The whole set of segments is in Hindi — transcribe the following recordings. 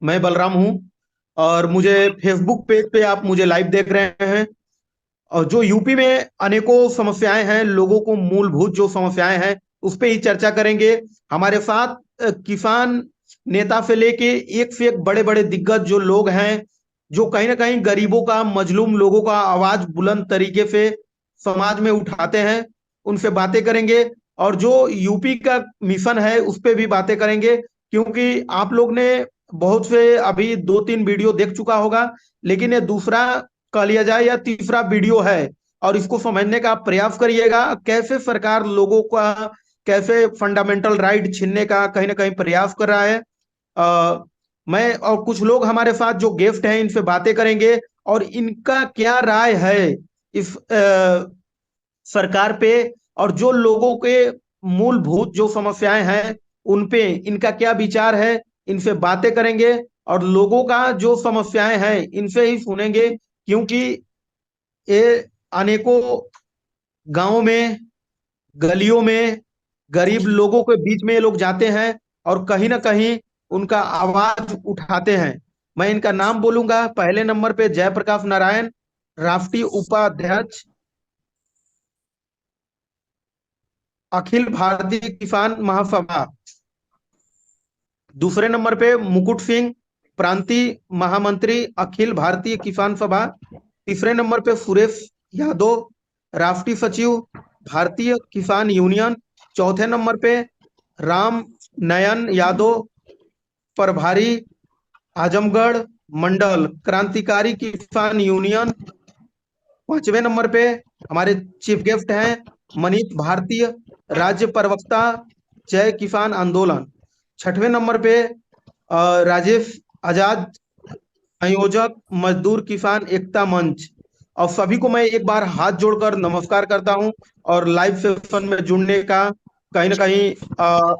मैं बलराम हूँ और मुझे फेसबुक पेज पे आप मुझे लाइव देख रहे हैं। और जो यूपी में अनेकों समस्याएं हैं, लोगों को मूलभूत जो समस्याएं हैं उस पे ही चर्चा करेंगे। हमारे साथ किसान नेता से लेके एक से एक बड़े बड़े दिग्गज जो लोग हैं, जो कहीं ना कहीं गरीबों का, मजलूम लोगों का आवाज बुलंद तरीके से समाज में उठाते हैं, उनसे बातें करेंगे। और जो यूपी का मिशन है उस पे भी बातें करेंगे, क्योंकि आप लोग ने बहुत से अभी 2-3 वीडियो देख चुका होगा, लेकिन ये दूसरा कह लिया जाए या तीसरा वीडियो है। और इसको समझने का आप प्रयास करिएगा, कैसे सरकार लोगों का, कैसे फंडामेंटल राइट छीनने का कहीं ना कहीं प्रयास कर रहा है। अ, मैं और कुछ लोग हमारे साथ जो गेस्ट हैं इनसे बातें करेंगे और इनका क्या राय है इस सरकार पे, और जो लोगों के मूलभूत जो समस्याएं हैं उन पे इनका क्या विचार है। इनसे बातें करेंगे और लोगों का जो समस्याएं हैं इनसे ही सुनेंगे, क्योंकि ये अनेकों गांवों में, गलियों में, गरीब लोगों के बीच में ये लोग जाते हैं और कहीं ना कहीं उनका आवाज उठाते हैं। मैं इनका नाम बोलूंगा। पहले नंबर पे जयप्रकाश नारायण, राष्ट्रीय उपाध्यक्ष, अखिल भारतीय किसान महासभा। दूसरे नंबर पे मुकुट सिंह, प्रांतीय महामंत्री, अखिल भारतीय किसान सभा। तीसरे नंबर पे सुरेश यादव, राष्ट्रीय सचिव, भारतीय किसान यूनियन। चौथे नंबर पे राम नयन यादव, प्रभारी, आजमगढ़ मंडल, क्रांतिकारी किसान यूनियन। पांचवें नंबर पे हमारे चीफ गेस्ट हैं मनीष भारतीय, राज्य प्रवक्ता, जय किसान आंदोलन। छठवें नंबर पे राजेश आजाद, संयोजक, मजदूर किसान एकता मंच। और सभी को मैं एक बार हाथ जोड़कर नमस्कार करता हूं। और लाइव सेशन में जुड़ने का कहीं ना कहीं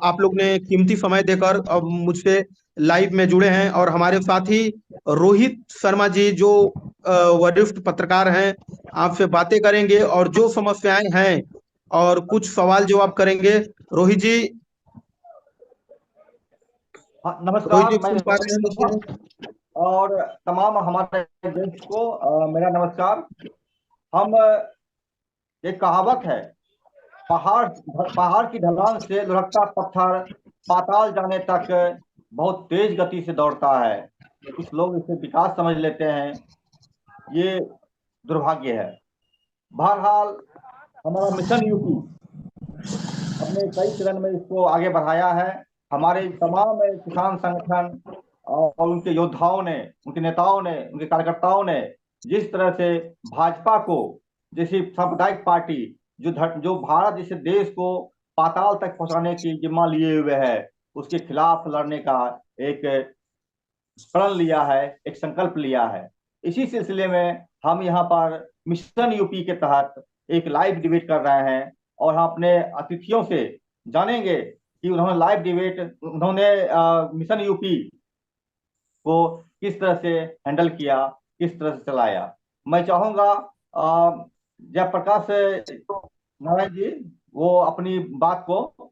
आप लोग ने कीमती समय देकर अब मुझसे लाइव में जुड़े हैं। और हमारे साथ ही रोहित शर्मा जी, जो वरिष्ठ पत्रकार हैं, आपसे बातें करेंगे और जो समस्याएं हैं और कुछ सवाल जवाब करेंगे। रोहित जी, हाँ, रोहित नमस्कार। जी मैं सुन पा रहे हैं रोहित मुझे? हूँ और तमाम हमारे गेस्ट को मेरा नमस्कार। हम एक कहावत है, पहाड़ पहाड़ की ढलान से लुढ़कता पत्थर पाताल जाने तक बहुत तेज गति से दौड़ता है। कुछ लोग इसे विकास समझ लेते हैं, ये दुर्भाग्य है। बहरहाल, हमारा मिशन यूपी अपने कई चरण में इसको आगे बढ़ाया है। हमारे तमाम किसान संगठन और उनके योद्धाओं ने, उनके नेताओं ने, उनके कार्यकर्ताओं ने जिस तरह से भाजपा को, जैसी सांप्रदायिक पार्टी जो भारत जैसे देश को पाताल तक पहुंचाने की जिम्मा लिए हुए है, उसके खिलाफ लड़ने का एक प्रण लिया है, एक संकल्प लिया है। इसी सिलसिले में हम यहाँ पर मिशन यूपी के तहत एक लाइव डिबेट कर रहे हैं और हम अपने अतिथियों से जानेंगे कि उन्होंने मिशन यूपी को किस तरह से हैंडल किया, किस तरह से चलाया। मैं चाहूंगा जयप्रकाश नारायण जी वो अपनी बात को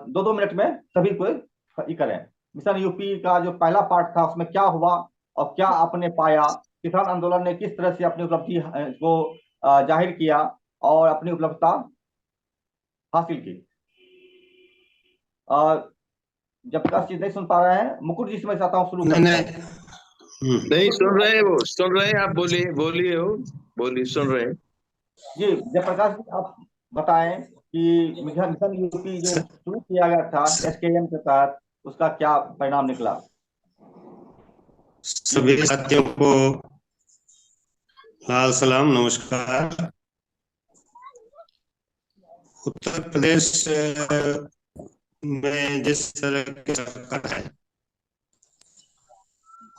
2-2 मिनट में सभी को ये करें। मिशन यूपी का जो पहला पार्ट था उसमें क्या हुआ और क्या आपने पाया, किसान आंदोलन ने किस तरह से अपनी उपलब्धि को जाहिर किया और अपनी उपलब्धता हासिल की। अ, जयप्रकाश जी नहीं सुन पा रहे हैं, मुकुट जी से मैं चाहता हूँ शुरू नहीं करता नहीं। हूँ। नहीं, मुकुट सुन रहे हैं, जी, वो सुन रहे हैं। आप बोलिए, बोलिए हो, बोलिए, सुन रहे हैं। जी जयप्रकाश जी, आप बताएं कि मिशन मिशन यूपी जो शुरू किया गया था एसकेएम के तहत, उसका क्या परिणाम निकला। सभी साथियों को लाल सलाम, नमस्कार। उत्तर प्रदेश में जिस तरह की सरकार है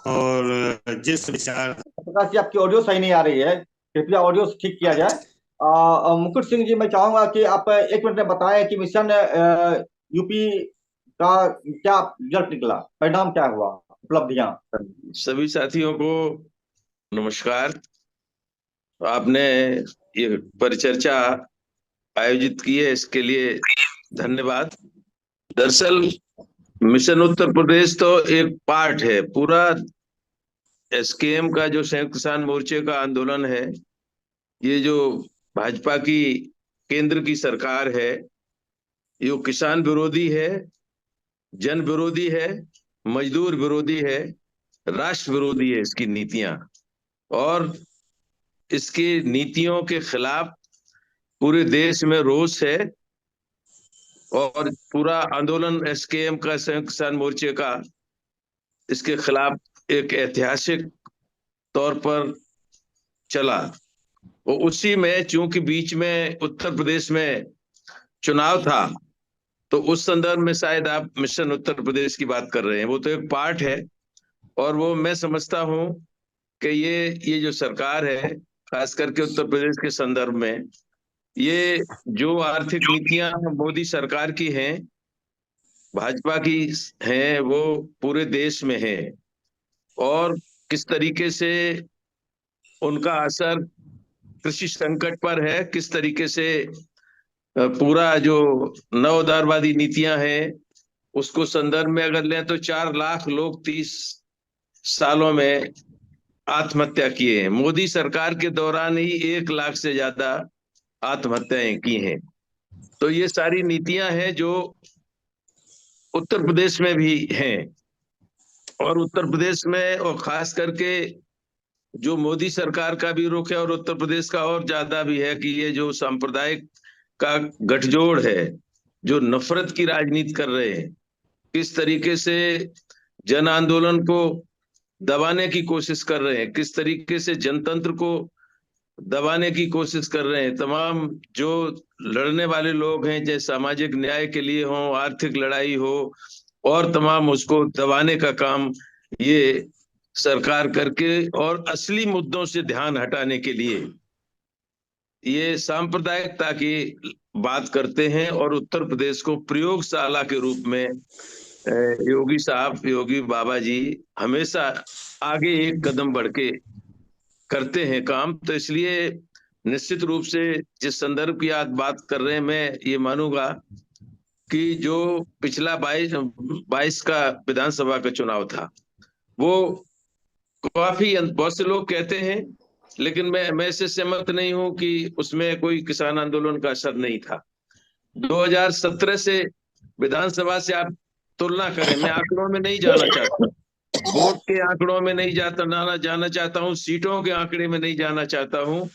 और जिस विचार। प्रकाश जी, आपकी ऑडियो सही नहीं आ रही है, कृपया ऑडियो ठीक किया जाए। मुकुट सिंह जी, मैं चाहूंगा कि आप 1 मिनट में बताएं कि मिशन यूपी का क्या रिजल्ट निकला, परिणाम क्या हुआ, उपलब्धियां। सभी साथियों को नमस्कार। आपने ये परिचर्चा आयोजित की है, इसके लिए धन्यवाद। दरअसल मिशन उत्तर प्रदेश तो एक पार्ट है। पूरा एसकेएम का जो संयुक्त किसान मोर्चे का आंदोलन है, ये जो भाजपा की केंद्र की सरकार है, ये किसान विरोधी है, जन विरोधी है, मजदूर विरोधी है, राष्ट्र विरोधी है इसकी नीतियां। और इसकी नीतियों के खिलाफ पूरे देश में रोष है। और पूरा आंदोलन एसकेएम का संयुक्त किसान मोर्चे का इसके खिलाफ एक ऐतिहासिक तौर पर चला। वो उसी में, चूंकि बीच में उत्तर प्रदेश में चुनाव था, तो उस संदर्भ में शायद आप मिशन उत्तर प्रदेश की बात कर रहे हैं। वो तो एक पार्ट है। और वो मैं समझता हूं कि ये जो सरकार है, खास करके उत्तर प्रदेश के संदर्भ में, ये जो आर्थिक नीतियां मोदी सरकार की हैं, भाजपा की हैं, वो पूरे देश में है। और किस तरीके से उनका असर कृषि संकट पर है, किस तरीके से पूरा जो नव उदारवादी नीतियां हैं उसको संदर्भ में अगर लें, तो 4 लाख लोग 30 सालों में आत्महत्या किए हैं। मोदी सरकार के दौरान ही 1 लाख से ज्यादा आत्महत्याएं की हैं। तो ये सारी नीतियां हैं जो उत्तर प्रदेश में भी हैं। और उत्तर प्रदेश में, और खास करके जो मोदी सरकार का भी रुख है और उत्तर प्रदेश का और ज्यादा भी है, कि ये जो सांप्रदायिक का गठजोड़ है, जो नफरत की राजनीति कर रहे हैं, किस तरीके से जन आंदोलन को दबाने की कोशिश कर रहे हैं, किस तरीके से जनतंत्र को दबाने की कोशिश कर रहे हैं। तमाम जो लड़ने वाले लोग हैं, चाहे सामाजिक न्याय के लिए हो, आर्थिक लड़ाई हो, और तमाम उसको दबाने का काम ये सरकार करके, और असली मुद्दों से ध्यान हटाने के लिए ये सांप्रदायिकता की बात करते हैं। और उत्तर प्रदेश को प्रयोगशाला के रूप में योगी साहब, योगी बाबा जी हमेशा आगे एक कदम बढ़ के करते हैं काम। तो इसलिए निश्चित रूप से जिस संदर्भ की आप बात कर रहे हैं, मैं ये मानूंगा कि जो पिछला 22 का विधानसभा का चुनाव था, वो काफी, बहुत से लोग कहते हैं, लेकिन मैं इससे सहमत नहीं हूं कि उसमें कोई किसान आंदोलन का असर नहीं था। 2017 से विधानसभा से आप तुलना करें, मैं आंकड़ों में नहीं जाना चाहता, वोट के आंकड़ों में नहीं जाना चाहता हूँ, सीटों के आंकड़े में नहीं जाना चाहता हूँ,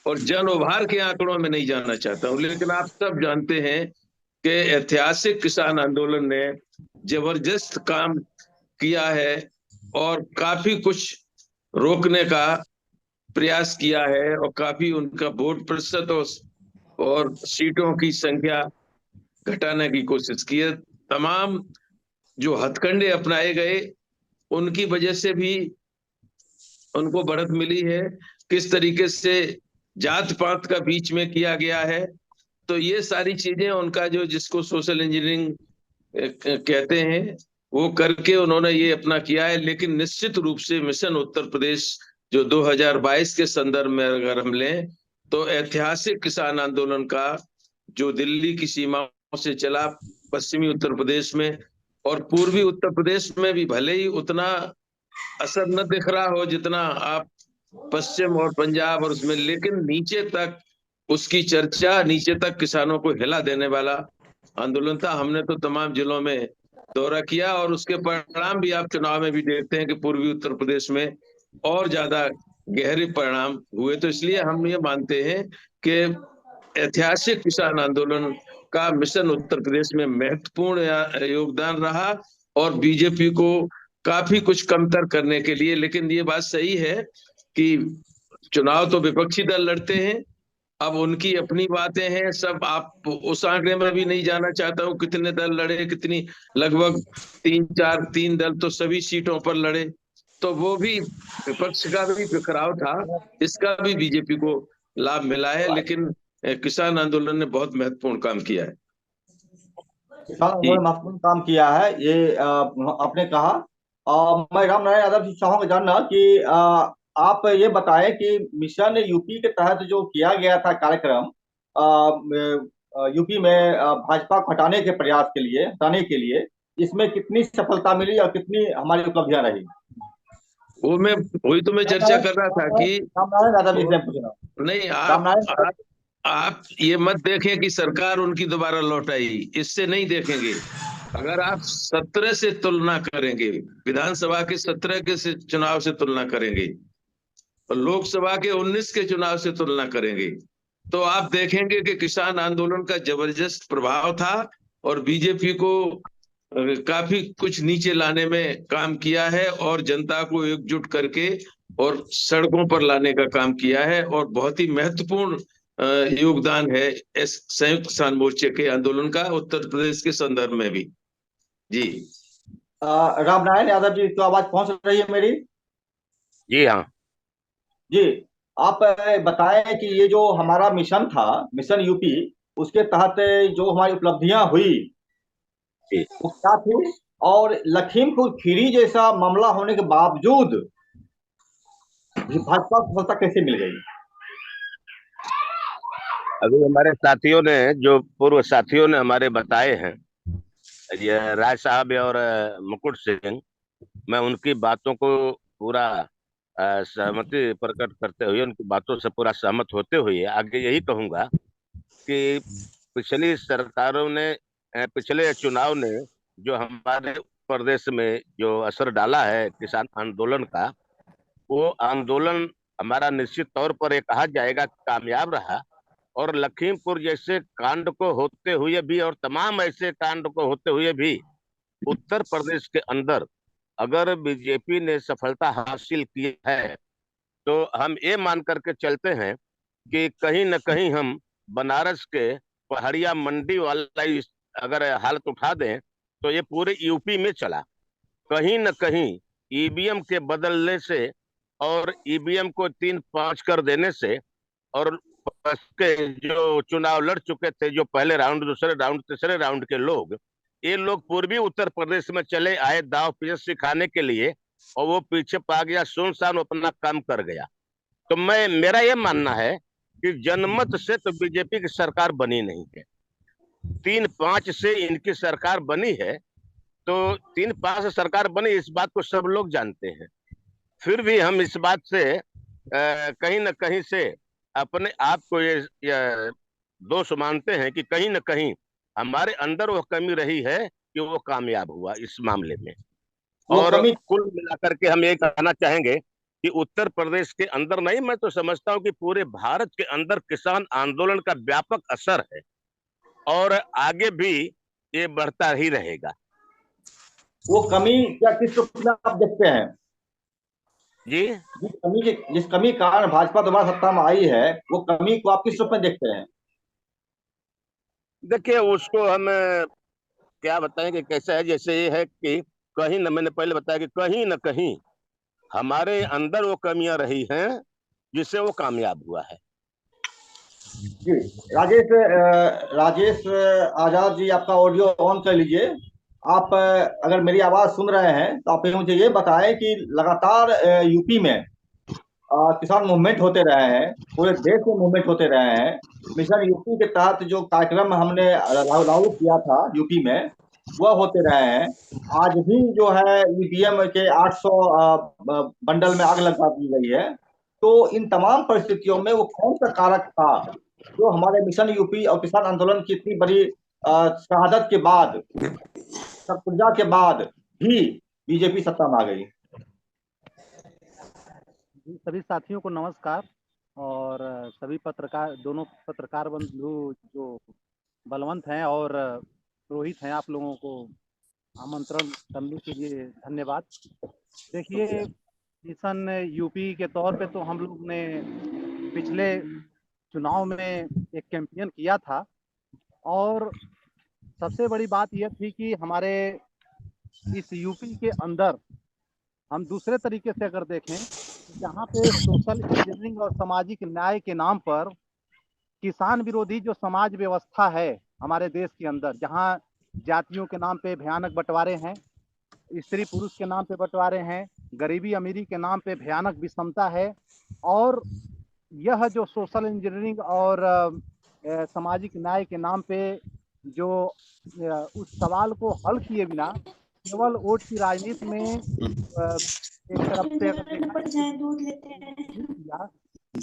और जन उभार के आंकड़ों में नहीं जाना चाहता हूँ। लेकिन आप सब जानते हैं कि ऐतिहासिक किसान आंदोलन ने जबरदस्त काम किया है और काफी कुछ रोकने का प्रयास किया है, और काफी उनका वोट प्रतिशत और सीटों की संख्या घटाने की कोशिश की है। तमाम जो हथकंडे अपनाए गए, उनकी वजह से भी उनको बढ़त मिली है। किस तरीके से जात पात का बीच में किया गया है, तो ये सारी चीजें उनका जो, जिसको सोशल इंजीनियरिंग कहते हैं, वो करके उन्होंने ये अपना किया है। लेकिन निश्चित रूप से मिशन उत्तर प्रदेश जो 2022 के संदर्भ में अगर हम लें, तो ऐतिहासिक किसान आंदोलन का जो दिल्ली की सीमाओं से चला, पश्चिमी उत्तर प्रदेश में और पूर्वी उत्तर प्रदेश में भी भले ही उतना असर न दिख रहा हो जितना आप पश्चिम और पंजाब और उसमें, लेकिन नीचे तक उसकी चर्चा, नीचे तक किसानों को हिला देने वाला आंदोलन था। हमने तो तमाम जिलों में दौरा किया, और उसके परिणाम भी आप चुनाव में भी देखते हैं कि पूर्वी उत्तर प्रदेश में और ज्यादा गहरे परिणाम हुए। तो इसलिए हम ये मानते हैं कि ऐतिहासिक किसान आंदोलन का मिशन उत्तर प्रदेश में महत्वपूर्ण योगदान रहा, और बीजेपी को काफी कुछ कमतर करने के लिए। लेकिन ये बात सही है कि चुनाव तो विपक्षी दल लड़ते हैं, अब उनकी अपनी बातें हैं सब। आप उस आंकड़े में भी नहीं जाना चाहता हूँ कितने दल लड़े, कितनी, लगभग 3 दल तो सभी सीटों पर लड़े। तो वो भी विपक्ष का भी बिखराव था, इसका भी बीजेपी को लाभ मिला है। लेकिन किसान आंदोलन ने बहुत महत्वपूर्ण काम किया है। किसान जी। उन्होंने महत्वपूर्ण काम किया है, ये आपने कहा। मैं राम नारायण यादव जी चाहूंगा जानना कि आप ये बताएं कि मिशन यूपी के तहत जो किया गया था कार्यक्रम, यूपी में भाजपा को हटाने के प्रयास के लिए, हटाने के लिए, इसमें कितनी सफलता मिली और कितनी हमारी उपलब्धियां रही। वही तो मैं चर्चा कर रहा था कि रामनारायण यादव जी वो- से पूछ रहा हूँ। नहीं, रामनारायण यादव। आप ये मत देखें कि सरकार उनकी दोबारा लौट आई, इससे नहीं देखेंगे। अगर आप 17 से तुलना करेंगे, विधानसभा के 17 के से चुनाव से तुलना करेंगे और लोकसभा के 19 के चुनाव से तुलना करेंगे, तो आप देखेंगे कि किसान आंदोलन का जबरदस्त प्रभाव था और बीजेपी को काफी कुछ नीचे लाने में काम किया है और जनता को एकजुट करके और सड़कों पर लाने का काम किया है, और बहुत ही महत्वपूर्ण योगदान है इस संयुक्त किसान मोर्चे के आंदोलन का उत्तर प्रदेश के संदर्भ में भी। जी। रामनारायण यादव जी, तो आवाज पहुंच रही है मेरी? जी हाँ। जी। आप बताएं कि ये जो हमारा मिशन था, मिशन यूपी, उसके तहत जो हमारी उपलब्धियां हुई जी। वो क्या थी, और लखीमपुर खीरी जैसा मामला होने के बावजूद भी भाजपा को सफलता कैसे मिल गई? अभी हमारे साथियों ने, जो पूर्व साथियों ने हमारे बताए हैं, ये राय साहब और मुकुट सिंह, मैं उनकी बातों को पूरा सहमति प्रकट करते हुए, उनकी बातों से पूरा सहमत होते हुए आगे यही कहूंगा कि पिछली सरकारों ने, पिछले चुनाव ने जो हमारे प्रदेश में जो असर डाला है किसान आंदोलन का, वो आंदोलन हमारा निश्चित तौर पर ये कहा जाएगा कामयाब रहा। और लखीमपुर जैसे कांड को होते हुए भी और तमाम ऐसे कांड को होते हुए भी उत्तर प्रदेश के अंदर अगर बीजेपी ने सफलता हासिल की है, तो हम ये मान करके चलते हैं कि कहीं न कहीं हम बनारस के पहाड़िया मंडी वाला अगर हालत उठा दें तो ये पूरे यूपी में चला। कहीं न कहीं ईवीएम के बदलने से और ईवीएम को 3-5 कर देने से, और के जो चुनाव लड़ चुके थे, जो पहले राउंड, दूसरे राउंड, तीसरे राउंड के लोग, ये लोग पूर्वी उत्तर प्रदेश में चले आए दाव पेच सिखाने के लिए, और वो पीछे पा गया, सुनसान अपना काम कर गया। तो मेरा ये मानना है कि जनमत से तो बीजेपी की सरकार बनी नहीं है, 3-5 से इनकी सरकार बनी है। तो 3-5 से सरकार बनी, इस बात को सब लोग जानते हैं। फिर भी हम इस बात से कहीं न कहीं से अपने आप को ये दोष मानते हैं कि कहीं न कहीं हमारे अंदर वो कमी रही है कि वो कामयाब हुआ इस मामले में। वो और कमी। कुल मिलाकर के हम ये कहना चाहेंगे कि उत्तर प्रदेश के अंदर नहीं, मैं तो समझता हूं कि पूरे भारत के अंदर किसान आंदोलन का व्यापक असर है और आगे भी ये बढ़ता ही रहेगा। वो कमी क्या किस रूप में आप देखते हैं? जी। जिस कमी के कारण भाजपा दोबारा सत्ता में आई है, वो कमी को आप किस रूप में देखते हैं? देखिए, उसको हम क्या बताएं कि कैसा है। जैसे ये है कि कहीं न, मैंने पहले बताया कि कहीं न कहीं हमारे अंदर वो कमियां रही हैं जिससे वो कामयाब हुआ है। जी। राजेश आजाद जी, आपका ऑडियो ऑन कर लीजिए। आप अगर मेरी आवाज सुन रहे हैं तो आप मुझे ये बताएं कि लगातार यूपी में किसान मूवमेंट होते रहे हैं, पूरे देश में मूवमेंट होते रहे हैं। मिशन यूपी के तहत जो कार्यक्रम हमने लागू किया था यूपी में, वह होते रहे हैं। आज भी जो है ईवीएम के 800 बंडल में आग लगा दी गई है। तो इन तमाम परिस्थितियों में वो कौन सा कारक था जो हमारे मिशन यूपी और किसान आंदोलन की इतनी बड़ी शहादत के बाद, सत्याग्रह के बाद भी बीजेपी सत्ता में आ गई? सभी साथियों को नमस्कार। और सभी पत्रकार, दोनों पत्रकार बंधु जो बलवंत हैं और रोहित हैं, आप लोगों को आमंत्रण करने के लिए धन्यवाद। देखिए, मिशन यूपी के तौर पे तो हम लोग ने पिछले चुनाव में एक कैंपेन किया था, और सबसे बड़ी बात यह थी कि हमारे इस यूपी के अंदर हम दूसरे तरीके से अगर देखें, जहाँ पे सोशल इंजीनियरिंग और सामाजिक न्याय के नाम पर किसान विरोधी जो समाज व्यवस्था है हमारे देश के अंदर, जहाँ जातियों के नाम पे भयानक बंटवारे हैं, स्त्री पुरुष के नाम पे बंटवारे हैं, गरीबी अमीरी के नाम पे भयानक विषमता है, और यह जो सोशल इंजीनियरिंग और सामाजिक न्याय के नाम पे जो उस सवाल को हल किए बिना केवल वोट की राजनीति में एक तरफ से अगर देखा जाए तो किया,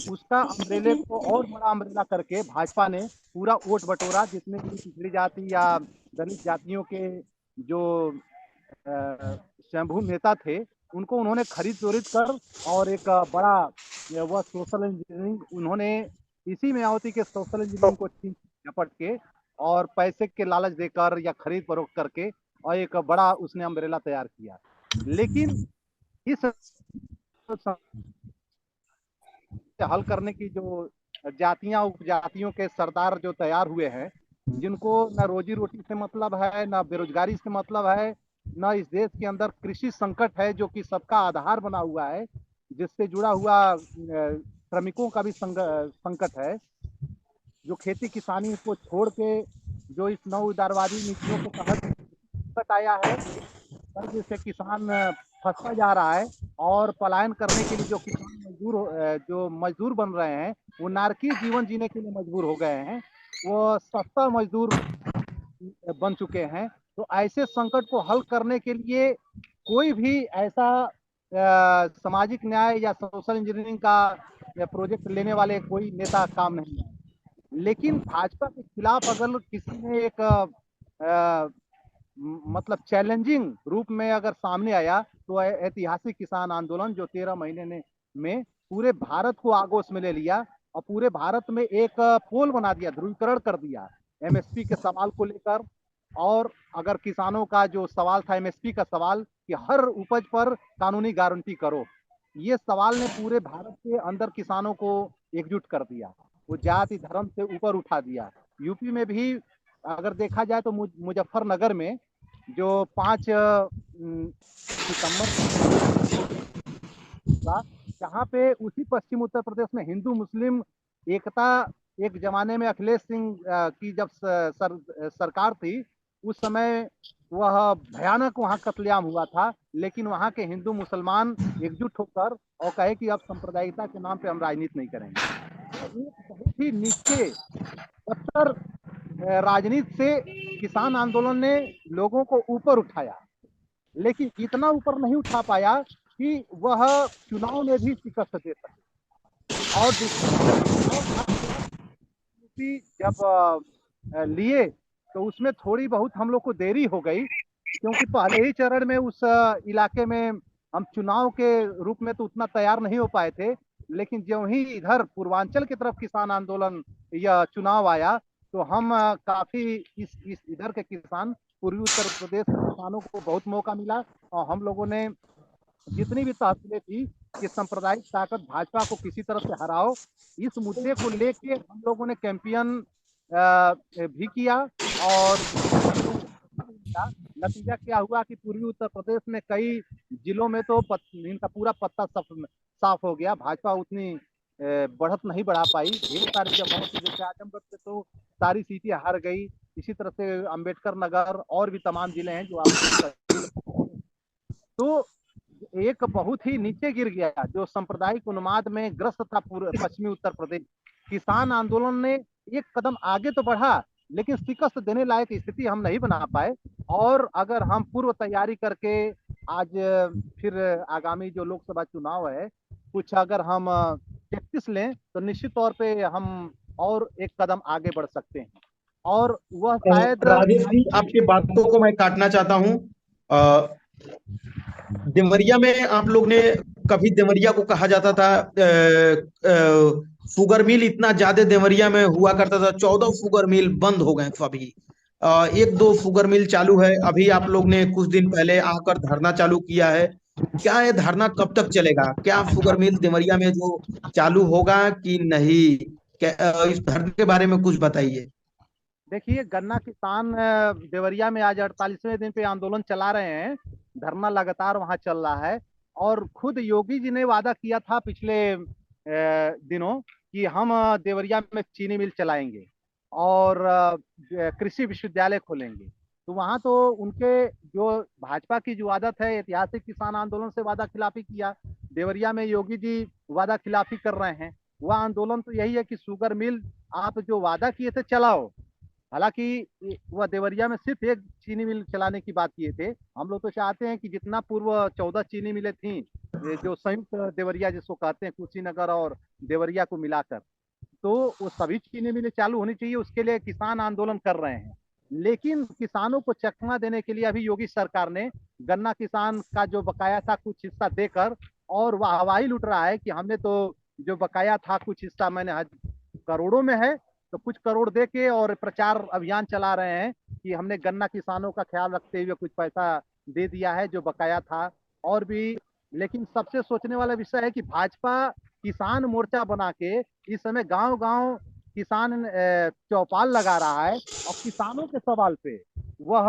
उसका अम्ब्रेले को और बड़ा अम्ब्रेला करके भाजपा ने पूरा वोट बटोरा, जितने भी पिछड़ी जाति या दलित जातियों के जो स्वयंभू नेता थे उनको उन्होंने खरीद चोरीद कर और एक बड़ा वह सोशल इंजीनियरिंग उन्होंने इसी मायावती के सोशल इंजीनियरिंग को झपट के और पैसे के लालच देकर या खरीद फरोख्त करके और एक बड़ा उसने अम्ब्रेला तैयार किया। लेकिन इस हल करने की जो जातियां उपजातियों के सरदार जो तैयार हुए हैं, जिनको न रोजी रोटी से मतलब है, न बेरोजगारी से मतलब है, न इस देश के अंदर कृषि संकट है जो कि सबका आधार बना हुआ है, जिससे जुड़ा हुआ श्रमिकों का भी संकट है, जो खेती किसानी को छोड़ के जो इस नव उदारवादी नीतियों के तहत संकट आया है, जिससे किसान फंसता जा रहा है और पलायन करने के लिए जो किसान जो मजदूर बन रहे हैं वो नारकीय जीवन जीने के लिए मजबूर हो गए हैं, वो सस्ता मजदूर बन चुके हैं। तो ऐसे संकट को हल करने के लिए कोई भी ऐसा सामाजिक न्याय या सोशल इंजीनियरिंग का प्रोजेक्ट लेने वाले कोई नेता काम नहीं है। लेकिन भाजपा के खिलाफ अगर किसी ने एक मतलब चैलेंजिंग रूप में अगर सामने आया तो ऐतिहासिक किसान आंदोलन जो 13 महीने में पूरे भारत को आगोश में ले लिया और पूरे भारत में एक पोल बना दिया, ध्रुवीकरण कर दिया एमएसपी के सवाल को लेकर। और अगर किसानों का जो सवाल था एमएसपी का सवाल कि हर उपज पर कानूनी गारंटी करो, ये सवाल ने पूरे भारत के अंदर किसानों को एकजुट कर दिया, वो जाति धर्म से ऊपर उठा दिया। यूपी में भी अगर देखा जाए तो मुजफ्फरनगर में जो 5 सितंबर जहाँ पे उसी पश्चिम उत्तर प्रदेश में हिंदू मुस्लिम एकता एक जमाने में अखिलेश सिंह की जब सरकार थी उस समय वह भयानक वहाँ कत्लेआम हुआ था, लेकिन वहाँ के हिंदू मुसलमान एकजुट होकर और कहे कि अब सांप्रदायिकता के नाम पे हम राजनीति नहीं करेंगे। तो एक बहुत ही नीचे कट्टर राजनीति से किसान आंदोलन ने लोगों को ऊपर उठाया, लेकिन इतना ऊपर नहीं उठा पाया कि वह चुनाव में भी शिकस्त दे सके। और जब लिए तो उसमें थोड़ी बहुत हम लोग को देरी हो गई, क्योंकि पहले ही चरण में उस इलाके में हम चुनाव के रूप में तो उतना तैयार नहीं हो पाए थे। लेकिन जो ही इधर पूर्वांचल की तरफ किसान आंदोलन या चुनाव आया तो हम काफी इस इधर के किसान पूर्वी उत्तर प्रदेश के किसानों को बहुत मौका मिला और हम लोगों ने जितनी भी तहसीलें थी कि सांप्रदायिक ताकत भाजपा को किसी तरह से हराओ, इस मुद्दे को लेके हम लोगों ने कैंपेन भी किया। और नतीजा क्या हुआ कि पूर्वी उत्तर प्रदेश में कई जिलों में तो इनका पूरा पत्ता साफ हो गया। भाजपा उतनी बढ़त नहीं बढ़ा पाई, ढेर सारी जगहों से, जैसे आजमगढ़ से तो सारी सीटें हार गई, इसी तरह से अंबेडकर नगर और भी तमाम जिले हैं जो आप तो एक बहुत ही नीचे गिर गया जो सांप्रदायिक उन्माद में ग्रस्त था पूरे पश्चिमी उत्तर प्रदेश। किसान आंदोलन ने एक कदम आगे तो बढ़ा, लेकिन शिकस्त देने लायक स्थिति हम नहीं बना पाए। और अगर हम पूर्व तैयारी करके आज फिर आगामी जो लोकसभा चुनाव है कुछ अगर हम प्रैक्टिस लें तो निश्चित तौर पे हम और एक कदम आगे बढ़ सकते हैं। और वह शायद राजेश जी आपकी बातों को मैं काटना चाहता हूँ। देवरिया में आप लोग ने कभी देवरिया को कहा जाता था शुगर मिल इतना ज्यादा देवरिया में हुआ करता था, 14 शुगर मिल बंद हो गए अभी। 1-2 शुगर मिल चालू है। अभी आप लोग ने कुछ दिन पहले आकर धरना चालू किया है, क्या ये धरना कब तक चलेगा? क्या शुगर मिल देवरिया में जो चालू होगा कि नहीं? इस धरने के बारे में कुछ बताइए। देखिए, गन्ना किसान देवरिया में आज 48वें दिन पे आंदोलन चला रहे हैं, धरना लगातार वहां चल रहा है। और खुद योगी जी ने वादा किया था पिछले दिनों कि हम देवरिया में चीनी मिल चलाएंगे और कृषि विश्वविद्यालय खोलेंगे। तो वहां तो उनके जो भाजपा की जो आदत है ऐतिहासिक किसान आंदोलन से वादा खिलाफी किया, देवरिया में योगी जी वादा खिलाफी कर रहे हैं। वह आंदोलन तो यही है कि शुगर मिल आप जो वादा किए थे चलाओ, हालांकि वह देवरिया में सिर्फ एक चीनी मिल चलाने की बात किए थे। हम लोग तो चाहते हैं कि जितना पूर्व 14 चीनी मिलें थी, ये जो संयुक्त देवरिया जिसको कहते हैं, कुशीनगर और देवरिया को मिलाकर, तो वो सभी चीनी मिलें चालू होनी चाहिए। उसके लिए किसान आंदोलन कर रहे हैं। लेकिन किसानों को चकमा देने के लिए अभी योगी सरकार ने गन्ना किसान का जो बकाया था कुछ हिस्सा देकर, और वह हवाई लुट रहा है कि हमने तो जो बकाया था कुछ हिस्सा, मैंने करोड़ों में है, तो कुछ करोड़ दे के और प्रचार अभियान चला रहे हैं कि हमने गन्ना किसानों का ख्याल रखते हुए कुछ पैसा दे दिया है जो बकाया था और भी। लेकिन सबसे सोचने वाला विषय है कि भाजपा किसान मोर्चा बना के इस समय गांव गांव किसान चौपाल लगा रहा है और किसानों के सवाल पे वह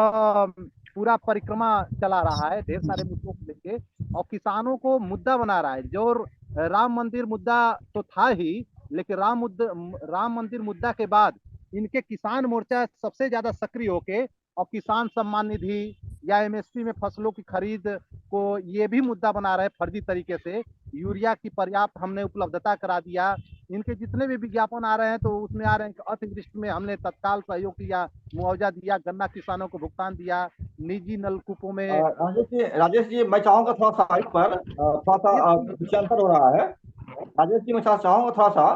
पूरा परिक्रमा चला रहा है ढेर सारे मुद्दों को लेके, और किसानों को मुद्दा बना रहा है। जो राम मंदिर मुद्दा तो था ही, लेकिन राम मंदिर मुद्दा के बाद इनके किसान मोर्चा सबसे ज्यादा सक्रिय होके और किसान सम्मान निधि या एमएसपी में फसलों की खरीद को ये भी मुद्दा बना रहे फर्जी तरीके से। यूरिया की पर्याप्त हमने उपलब्धता करा दिया। इनके जितने भी विज्ञापन आ रहे हैं तो उसमें आ रहे हैं कि अतिवृष्टि में हमने तत्काल सहयोग किया, मुआवजा दिया, गन्ना किसानों को भुगतान दिया, निजी नलकूपों में। राजेश जी मैं चाहूंगा थोड़ा सा इस पर थोड़ा सा विषय अंतर हो रहा है। राजेश जी मैं चाहूंगा थोड़ा सा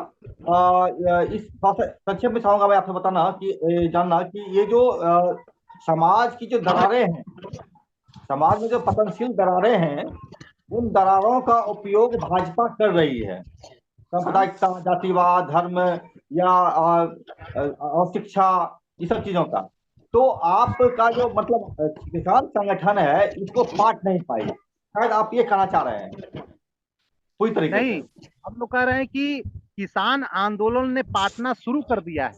इस थोड़ा सा संक्षेप में चाहूंगा मैं आपसे बताना कि जानना कि ये जो समाज की जो दरारें हैं, समाज में जो पतनशील दरारें हैं, उन दरारों का उपयोग भाजपा कर रही है। सांप्रदायिकता, जातिवाद, धर्म या शिक्षा, ये सब चीजों का। तो आपका जो मतलब किसान संगठन है इसको पाट नहीं पाई, शायद आप ये कहना चाह रहे हैं पूरी तरीके नहीं, से। हम लोग कह रहे हैं कि किसान आंदोलन ने पाटना शुरू कर दिया है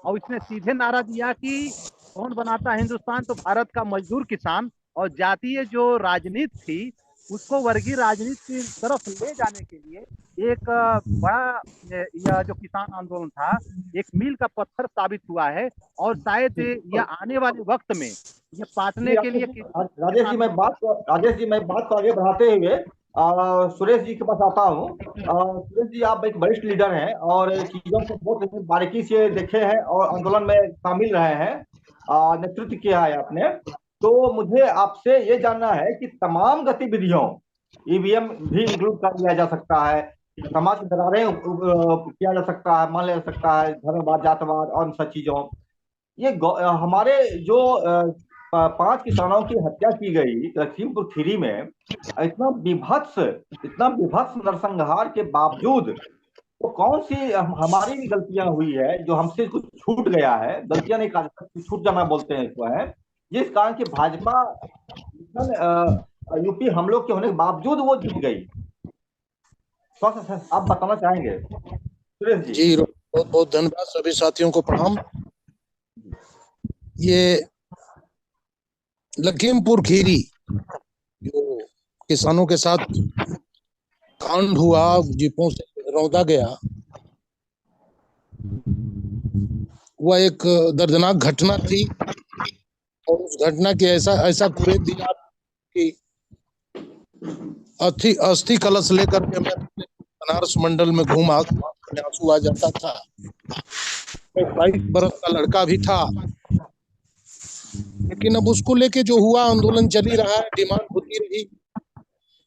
और इसने सीधे नारा दिया कि कौन बनाता हिंदुस्तान, तो भारत का मजदूर किसान। और जातीय जो राजनीति थी उसको वर्गीय राजनीति की तरफ ले जाने के लिए एक बड़ा यह जो किसान आंदोलन था एक मील का पत्थर साबित हुआ है। और शायद यह आने वाले वक्त में यह पाटने के लिए राजेश जी मैं बात को आगे बढ़ाते हुए सुरेश जी के पास आता हूँ। सुरेश जी आप एक वरिष्ठ लीडर हैं और चीजों को बहुत बारीकी से देखे हैं और आंदोलन में शामिल रहे हैं, नेतृत्व किया है आपने। तो मुझे आपसे ये जानना है कि तमाम गतिविधियों ईवीएम भी इंक्लूड कर लिया जा सकता है, समाज की दरारें किया जा सकता है, मान लिया जा सकता है, धर्मवाद, जातवाद और इन सब चीजों। ये हमारे जो 5 किसानों की हत्या की गई लखीमपुर खीरी में, इतना विभत्स नरसंहार के बावजूद तो कौन सी हमारी भी गलतियां हुई है जो हमसे कुछ छूट गया है, गलतियां नहीं कहा सकती, छूट जाना बोलते हैं इसको, है जिस कारण की भाजपा यूपी हम लोग के होने के बावजूद वो जीत गई। आप बताना चाहेंगे सुरेश जी? जी बहुत बहुत धन्यवाद, सभी साथियों को प्रणाम। ये लखीमपुर खीरी जो किसानों के साथ कांड हुआ, जीपों से रौंदा गया, वह एक दर्दनाक घटना थी। और उस घटना की ऐसा कुरेद दिया कि अस्थि कलश लेकर के मैं बनारस मंडल में घूमा, आंसू आ जाता था। 22 बरस का लड़का भी था, लेकिन अब उसको लेके जो हुआ, आंदोलन चली रहा है, डिमांड होती रही।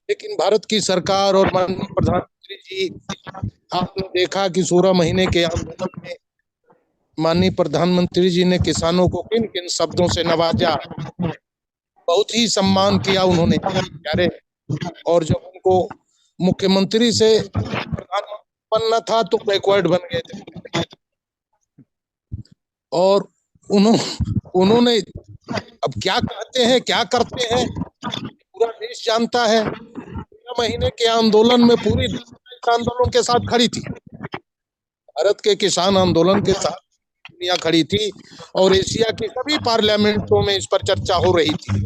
लेकिन भारत की सरकार और माननीय प्रधानमंत्री जी, आपने देखा कि 16 महीने के आंदोलन में माननीय प्रधानमंत्री जी ने किसानों को किन किन शब्दों से नवाजा, बहुत ही सम्मान किया उन्होंने प्यारे। और जब उनको मुख्यमंत्री से प्रधानमंत्री बनना था तो बैकवर्ड बन गए थे। और उन्होंने अब क्या कहते हैं, क्या करते हैं, पूरा देश जानता है। 16 महीने के आंदोलन में पूरी आंदोलन के साथ खड़ी थी, भारत के किसान आंदोलन के साथ दुनिया खड़ी थी और एशिया की सभी पार्लियामेंटों में इस पर चर्चा हो रही थी।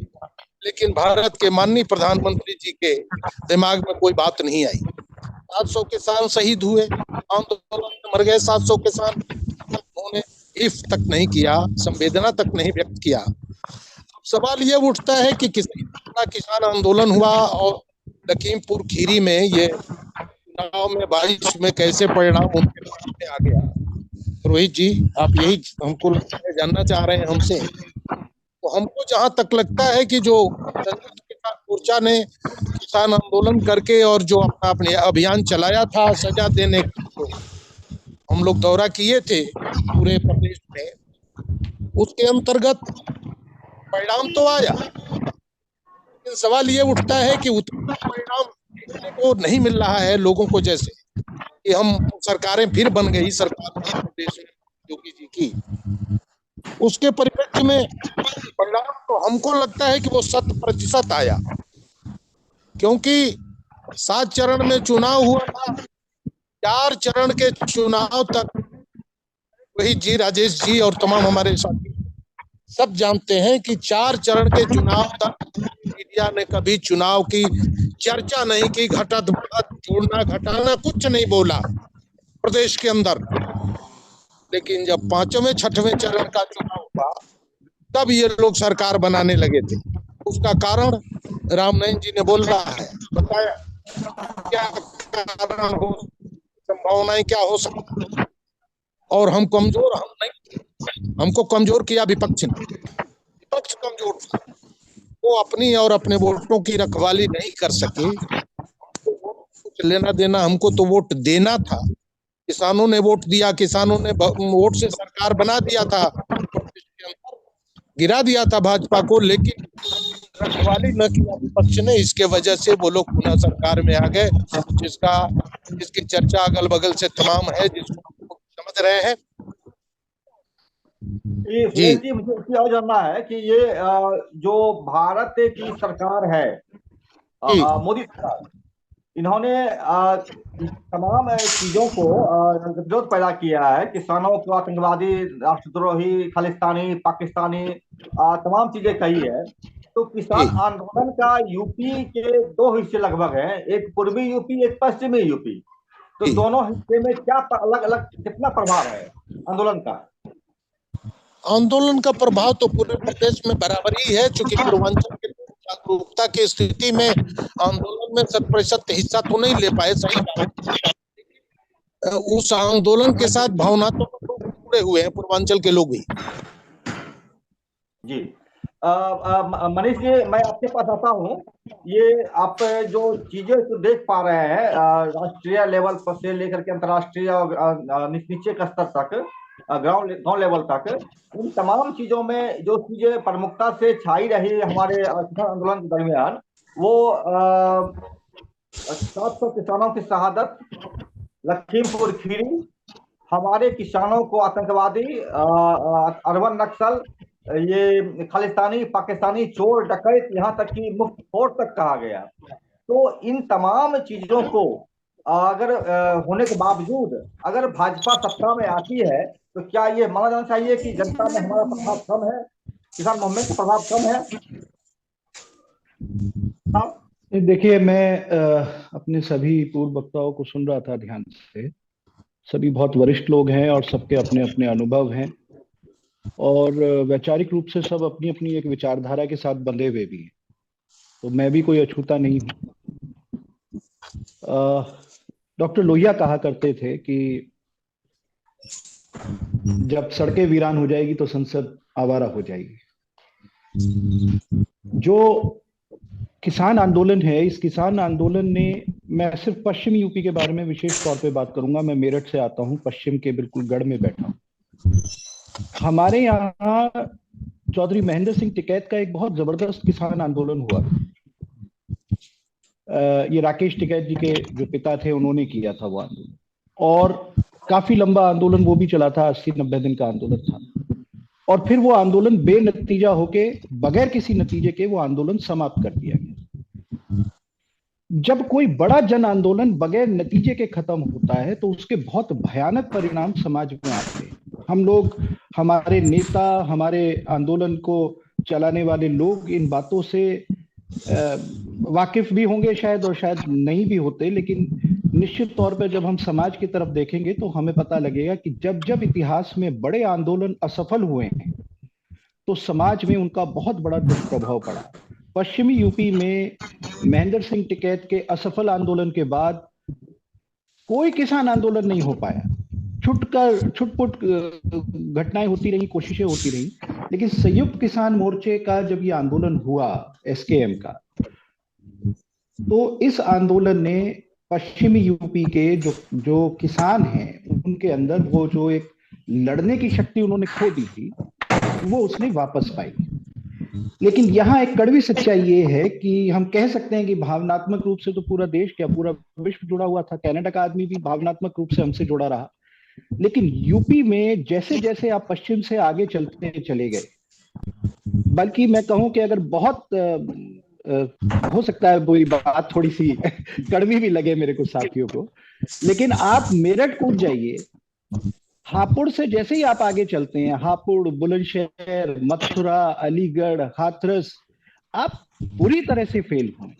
लेकिन भारत के माननीय प्रधानमंत्री जी के दिमाग में कोई बात नहीं आई। 700 किसान शहीद हुए, आंदोलन में मर गए 700 किसान। उन्होंने इफ तक नहीं किया, संवेदना तक नहीं व्यक्त किया। अब सवाल ये उठता है कि किसान आंदोलन हुआ और लखीमपुर खीरी में ये चुनाव में बारिश में कैसे परिणाम उनके सामने आ गया। रोहित जी, आप यही हमको जानना चाह रहे हैं हमसे। तो हमको जहां तक लगता है कि जो संयुक्त किसान मोर्चा ने किसान आंदोलन करके और जो अपना अपने अभियान चलाया था सजा देने को, हम लोग दौरा किए थे पूरे प्रदेश में, उसके अंतर्गत परिणाम तो आया, लेकिन सवाल ये उठता है कि उतना परिणाम देखने को नहीं मिल रहा है लोगों को, जैसे कि हम सरकारें फिर बन गई सरकार प्रदेश में योगी जी की, उसके परिप्रेक्ष्य में परिणाम तो हमको लगता है कि वो 100% आया, क्योंकि 7 चरण में चुनाव हुआ था। 4 चरण के चुनाव तक वही जी, राजेश जी और तमाम हमारे साथी सब जानते हैं कि 4 चरण के चुनाव तक मीडिया ने कभी चुनाव की चर्चा नहीं की, घटत बढ़त जोड़ना घटाना कुछ नहीं बोला प्रदेश के अंदर। लेकिन जब 5वें 6वें चरण का चुनाव हुआ तब ये लोग सरकार बनाने लगे थे। उसका कारण रामनारायण जी ने बोला है, बताया क्या कारण हो, संभावनाएं क्या हो सकती। और हम नहीं, हमको कमजोर किया विपक्ष ने, विपक्ष कमजोर था, वो अपनी और अपने वोटों की रखवाली नहीं कर सके। कुछ लेना देना हमको तो वोट देना था, किसानों ने वोट दिया, किसानों ने वोट से सरकार बना दिया था, गिरा दिया था भाजपा को, लेकिन रखवाली न किया विपक्ष ने। इसके वजह से वो लोग पुनः सरकार में आ गए, जिसकी चर्चा अगल बगल से तमाम है, जिसको समझ रहे हैं जी। जी मुझे इसलिए और जानना है कि ये जो भारत की सरकार है, मोदी सरकार, इन्होंने तमाम चीजों को विरोध पैदा किया है। किसानों को आतंकवादी, राष्ट्रद्रोही, खालिस्तानी, पाकिस्तानी तमाम चीजें कही है। तो किसान आंदोलन का यूपी के 2 हिस्से लगभग हैं, एक पूर्वी यूपी, एक पश्चिमी यूपी। तो दोनों हिस्से में क्या अलग अलग कितना प्रभाव है आंदोलन का? आंदोलन का प्रभाव तो पूरे प्रदेश में बराबर ही है, चूंकि पूर्वांचल के जागरूकता की स्थिति में आंदोलन में 100% हिस्सा तो नहीं ले पाए, सही बात। उस आंदोलन के साथ भावनात्मक तो जुड़े हुए हैं पूर्वांचल के लोग भी। जी मनीष जी, मैं आपके पास आता हूँ। ये आप जो चीजें तो देख पा रहे हैं राष्ट्रीय लेवल पर से लेकर के अंतर्राष्ट्रीय और नीचे का स्तर तक, गांव लेवल तक, इन तमाम चीजों में जो चीजें प्रमुखता से छाई रही हमारे किसान आंदोलन के दरमियान, वो 700 किसानों की शहादत, लखीमपुर खीरी, हमारे किसानों को आतंकवादी, अरबन नक्सल, ये खालिस्तानी, पाकिस्तानी, चोर, डकैत, यहाँ तक कि मुफ्तखोर तक कहा गया। तो इन तमाम चीजों को अगर होने के बावजूद अगर भाजपा सत्ता में आती है, तो क्या ये माना जाना चाहिए कि जनता में हमारा प्रभाव कम है, किसान मूवमेंट का प्रभाव कम है? देखिए, मैं अपने सभी पूर्व वक्ताओं को सुन रहा था ध्यान से। सभी बहुत वरिष्ठ लोग हैं और सबके अपने अपने अनुभव हैं, और वैचारिक रूप से सब अपनी अपनी एक विचारधारा के साथ बंधे हुए भी हैं। तो मैं भी कोई अछूता नहीं हूँ। डॉक्टर लोहिया कहा करते थे कि जब सड़कें वीरान हो जाएगी तो संसद आवारा हो जाएगी। जो किसान आंदोलन है, इस किसान आंदोलन ने, मैं सिर्फ पश्चिम यूपी के बारे में विशेष तौर पे बात करूंगा। मैं मेरठ से आता हूं, पश्चिम के बिल्कुल गढ़ में बैठा हूं। हमारे यहाँ चौधरी महेंद्र सिंह टिकैत का एक बहुत जबरदस्त किसान आंदोलन हुआ। ये राकेश टिकैत जी के जो पिता थे उन्होंने किया था वो आंदोलन, और काफी लंबा आंदोलन वो भी चला था, 80-90 दिन का आंदोलन था। और फिर वो आंदोलन बेनतीजा होके, बगैर किसी नतीजे के वो आंदोलन समाप्त कर दिया गया। जब कोई बड़ा जन आंदोलन बगैर नतीजे के खत्म होता है तो उसके बहुत भयानक परिणाम समाज में आते हैं। हम लोग, हमारे नेता, हमारे आंदोलन को चलाने वाले लोग इन बातों से वाकिफ भी होंगे शायद, और शायद नहीं भी होते, लेकिन निश्चित तौर पर जब हम समाज की तरफ देखेंगे तो हमें पता लगेगा कि जब जब इतिहास में बड़े आंदोलन असफल हुए हैं तो समाज में उनका बहुत बड़ा दुष्प्रभाव पड़ा। पश्चिमी यूपी में महेंद्र सिंह टिकैत के असफल आंदोलन के बाद कोई किसान आंदोलन नहीं हो पाया। छुटपुट घटनाएं होती रही, कोशिशें होती रही, लेकिन संयुक्त किसान मोर्चे का जब ये आंदोलन हुआ एसकेएम का, तो इस आंदोलन ने पश्चिमी यूपी के जो जो किसान हैं उनके अंदर वो जो एक लड़ने की शक्ति उन्होंने खो दी थी वो उसने वापस पाई। लेकिन यहाँ एक कड़वी सच्चाई ये है कि हम कह सकते हैं कि भावनात्मक रूप से तो पूरा देश क्या पूरा विश्व जुड़ा हुआ था, कनाडा का आदमी भी भावनात्मक रूप से हमसे जुड़ा रहा, लेकिन यूपी में जैसे जैसे आप पश्चिम से आगे चलते चले गए, बल्कि मैं कहूं कि अगर बहुत हो सकता है वो बात थोड़ी सी कड़वी भी लगे मेरे को साथियों को, लेकिन आप मेरठ कूद जाइए, हापुड़ से जैसे ही आप आगे चलते हैं, हापुड़, बुलंदशहर, मथुरा, अलीगढ़, हाथरस, आप बुरी तरह से फेल हुए,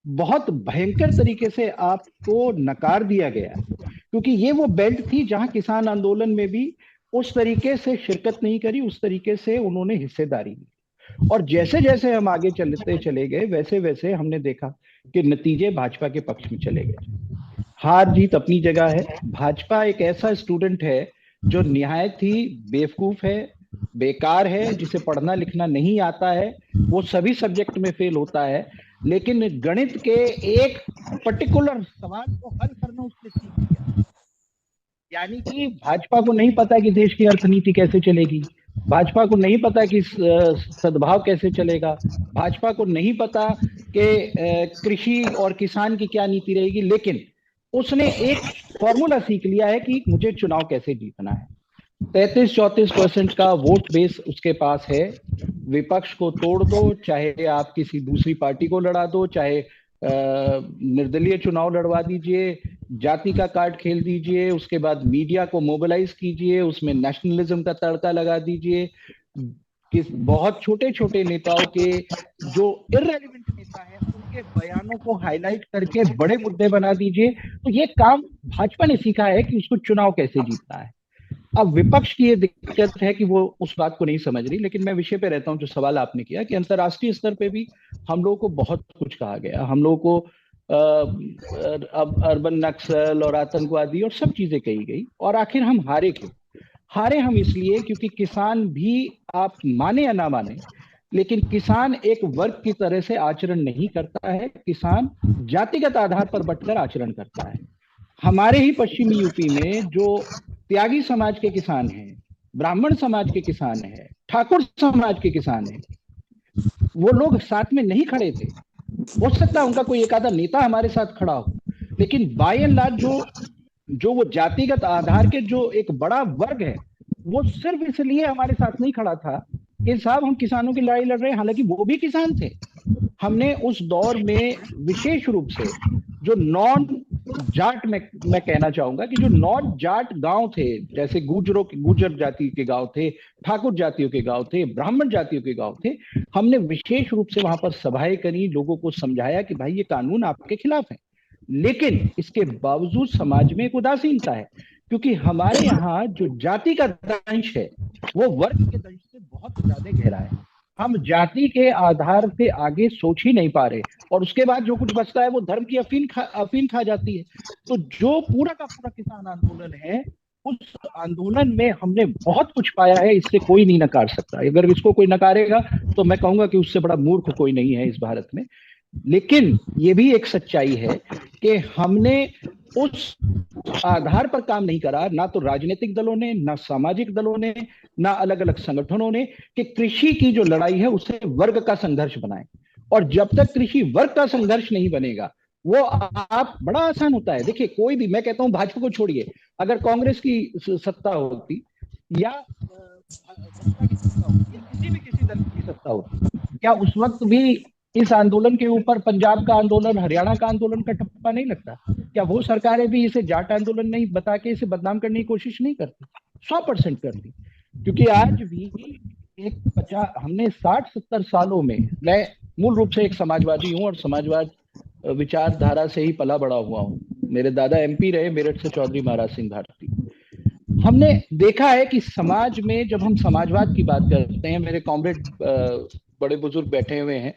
बहुत भयंकर तरीके से आपको नकार दिया गया, क्योंकि ये वो बेल्ट थी जहां किसान आंदोलन में भी उस तरीके से शिरकत नहीं करी, उस तरीके से उन्होंने हिस्सेदारी नहीं। और जैसे जैसे हम आगे चलते चले गए वैसे वैसे हमने देखा कि नतीजे भाजपा के पक्ष में चले गए। हार जीत अपनी जगह है। भाजपा एक ऐसा स्टूडेंट है जो निहायत ही बेवकूफ है, बेकार है, जिसे पढ़ना लिखना नहीं आता है, वो सभी सब्जेक्ट में फेल होता है, लेकिन गणित के एक पर्टिकुलर सवाल को हल करना उसने सीख लिया। यानी कि भाजपा को नहीं पता कि देश की अर्थनीति कैसे चलेगी, भाजपा को नहीं पता कि सद्भाव कैसे चलेगा, भाजपा को नहीं पता कि कृषि और किसान की क्या नीति रहेगी, लेकिन उसने एक फॉर्मूला सीख लिया है कि मुझे चुनाव कैसे जीतना है। 33-34% का वोट बेस उसके पास है। विपक्ष को तोड़ दो, चाहे आप किसी दूसरी पार्टी को लड़ा दो, चाहे निर्दलीय चुनाव लड़वा दीजिए, जाति का कार्ड खेल दीजिए, उसके बाद मीडिया को मोबिलाइज कीजिए, उसमें नेशनलिज्म का तड़का लगा दीजिए, कि बहुत छोटे छोटे नेताओं के जो इररेलेवेंट नेता हैं उनके बयानों को हाईलाइट करके बड़े मुद्दे बना दीजिए। तो ये काम भाजपा ने सीखा है कि उसको चुनाव कैसे जीतना है। अब विपक्ष की ये दिक्कत है कि वो उस बात को नहीं समझ रही, लेकिन मैं विषय पे रहता हूं जो सवाल आपने किया कि अंतर्राष्ट्रीय स्तर पे भी हम लोगों को बहुत कुछ कहा गया, हम लोगों को अब अर्बन नक्सल और आतंकवादी और सब चीजें कही गई, और आखिर हम हारे क्यों? हारे हम इसलिए क्योंकि किसान भी, आप माने या ना माने, लेकिन किसान एक वर्ग की तरह से आचरण नहीं करता है, किसान जातिगत आधार पर बंटकर आचरण करता है। हमारे ही पश्चिमी यूपी में जो त्यागी समाज के किसान हैं, ब्राह्मण समाज के किसान हैं, ठाकुर समाज के किसान हैं, वो लोग साथ में नहीं खड़े थे। हो सकता है उनका कोई एक आधा नेता हमारे साथ खड़ा हो, लेकिन बाय एंड लार्ज जो वो जातिगत आधार के जो एक बड़ा वर्ग है वो सिर्फ इसलिए हमारे साथ नहीं खड़ा था कि साहब हम किसानों की लड़ाई लड़ रहे हैं, हालांकि वो भी किसान थे। हमने उस दौर में विशेष रूप से जो नॉन जाट, मैं कहना चाहूंगा कि जो नॉन जाट गांव थे, जैसे गुर्जर जाति के गांव थे, ठाकुर जातियों के गांव थे, ब्राह्मण जातियों के गांव थे, हमने विशेष रूप से वहां पर सभाएं करी, लोगों को समझाया कि भाई ये कानून आपके खिलाफ है। लेकिन इसके बावजूद समाज में एक उदासीनता है, क्योंकि हमारे यहाँ जो जाति का दंश है वो वर्ग के दंश से बहुत ज्यादा गहरा है। हम जाति के आधार पे आगे सोच ही नहीं पा रहे, और उसके बाद जो कुछ बचता है वो धर्म की अफीम खा जाती है। तो जो पूरा का पूरा किसान आंदोलन है, उस आंदोलन में हमने बहुत कुछ पाया है, इससे कोई नहीं नकार सकता। अगर इसको कोई नकारेगा तो मैं कहूंगा कि उससे बड़ा मूर्ख कोई नहीं है इस भारत में। लेकिन ये भी एक सच्चाई है कि हमने उस आधार पर काम नहीं करा, ना तो राजनीतिक दलों ने, ना सामाजिक दलों ने, ना अलग अलग संगठनों ने, कि कृषि की जो लड़ाई है उसे वर्ग का संघर्ष बनाए। और जब तक कृषि वर्ग का संघर्ष नहीं बनेगा, वो आप बड़ा आसान होता है। देखिए, कोई भी, मैं कहता हूं भाजपा को छोड़िए, अगर कांग्रेस की सत्ता होती या किसी दल की सत्ता होती, क्या उस वक्त भी इस आंदोलन के ऊपर पंजाब का आंदोलन, हरियाणा का आंदोलन का ठप्पा नहीं लगता? क्या वो सरकारें भी इसे जाट आंदोलन नहीं बता के इसे बदनाम करने की कोशिश नहीं करती? 100% करती। क्योंकि आज भी हमने 60-70 सालों में, मैं मूल रूप से एक समाजवादी हूं और समाजवाद विचारधारा से ही पला बड़ा हुआ हूं। मेरे दादा एमपी रहे मेरठ से, चौधरी महाराज सिंह भारती। हमने देखा है कि समाज में जब हम समाजवाद की बात करते हैं, मेरे कॉमरेड बड़े बुजुर्ग बैठे हुए हैं,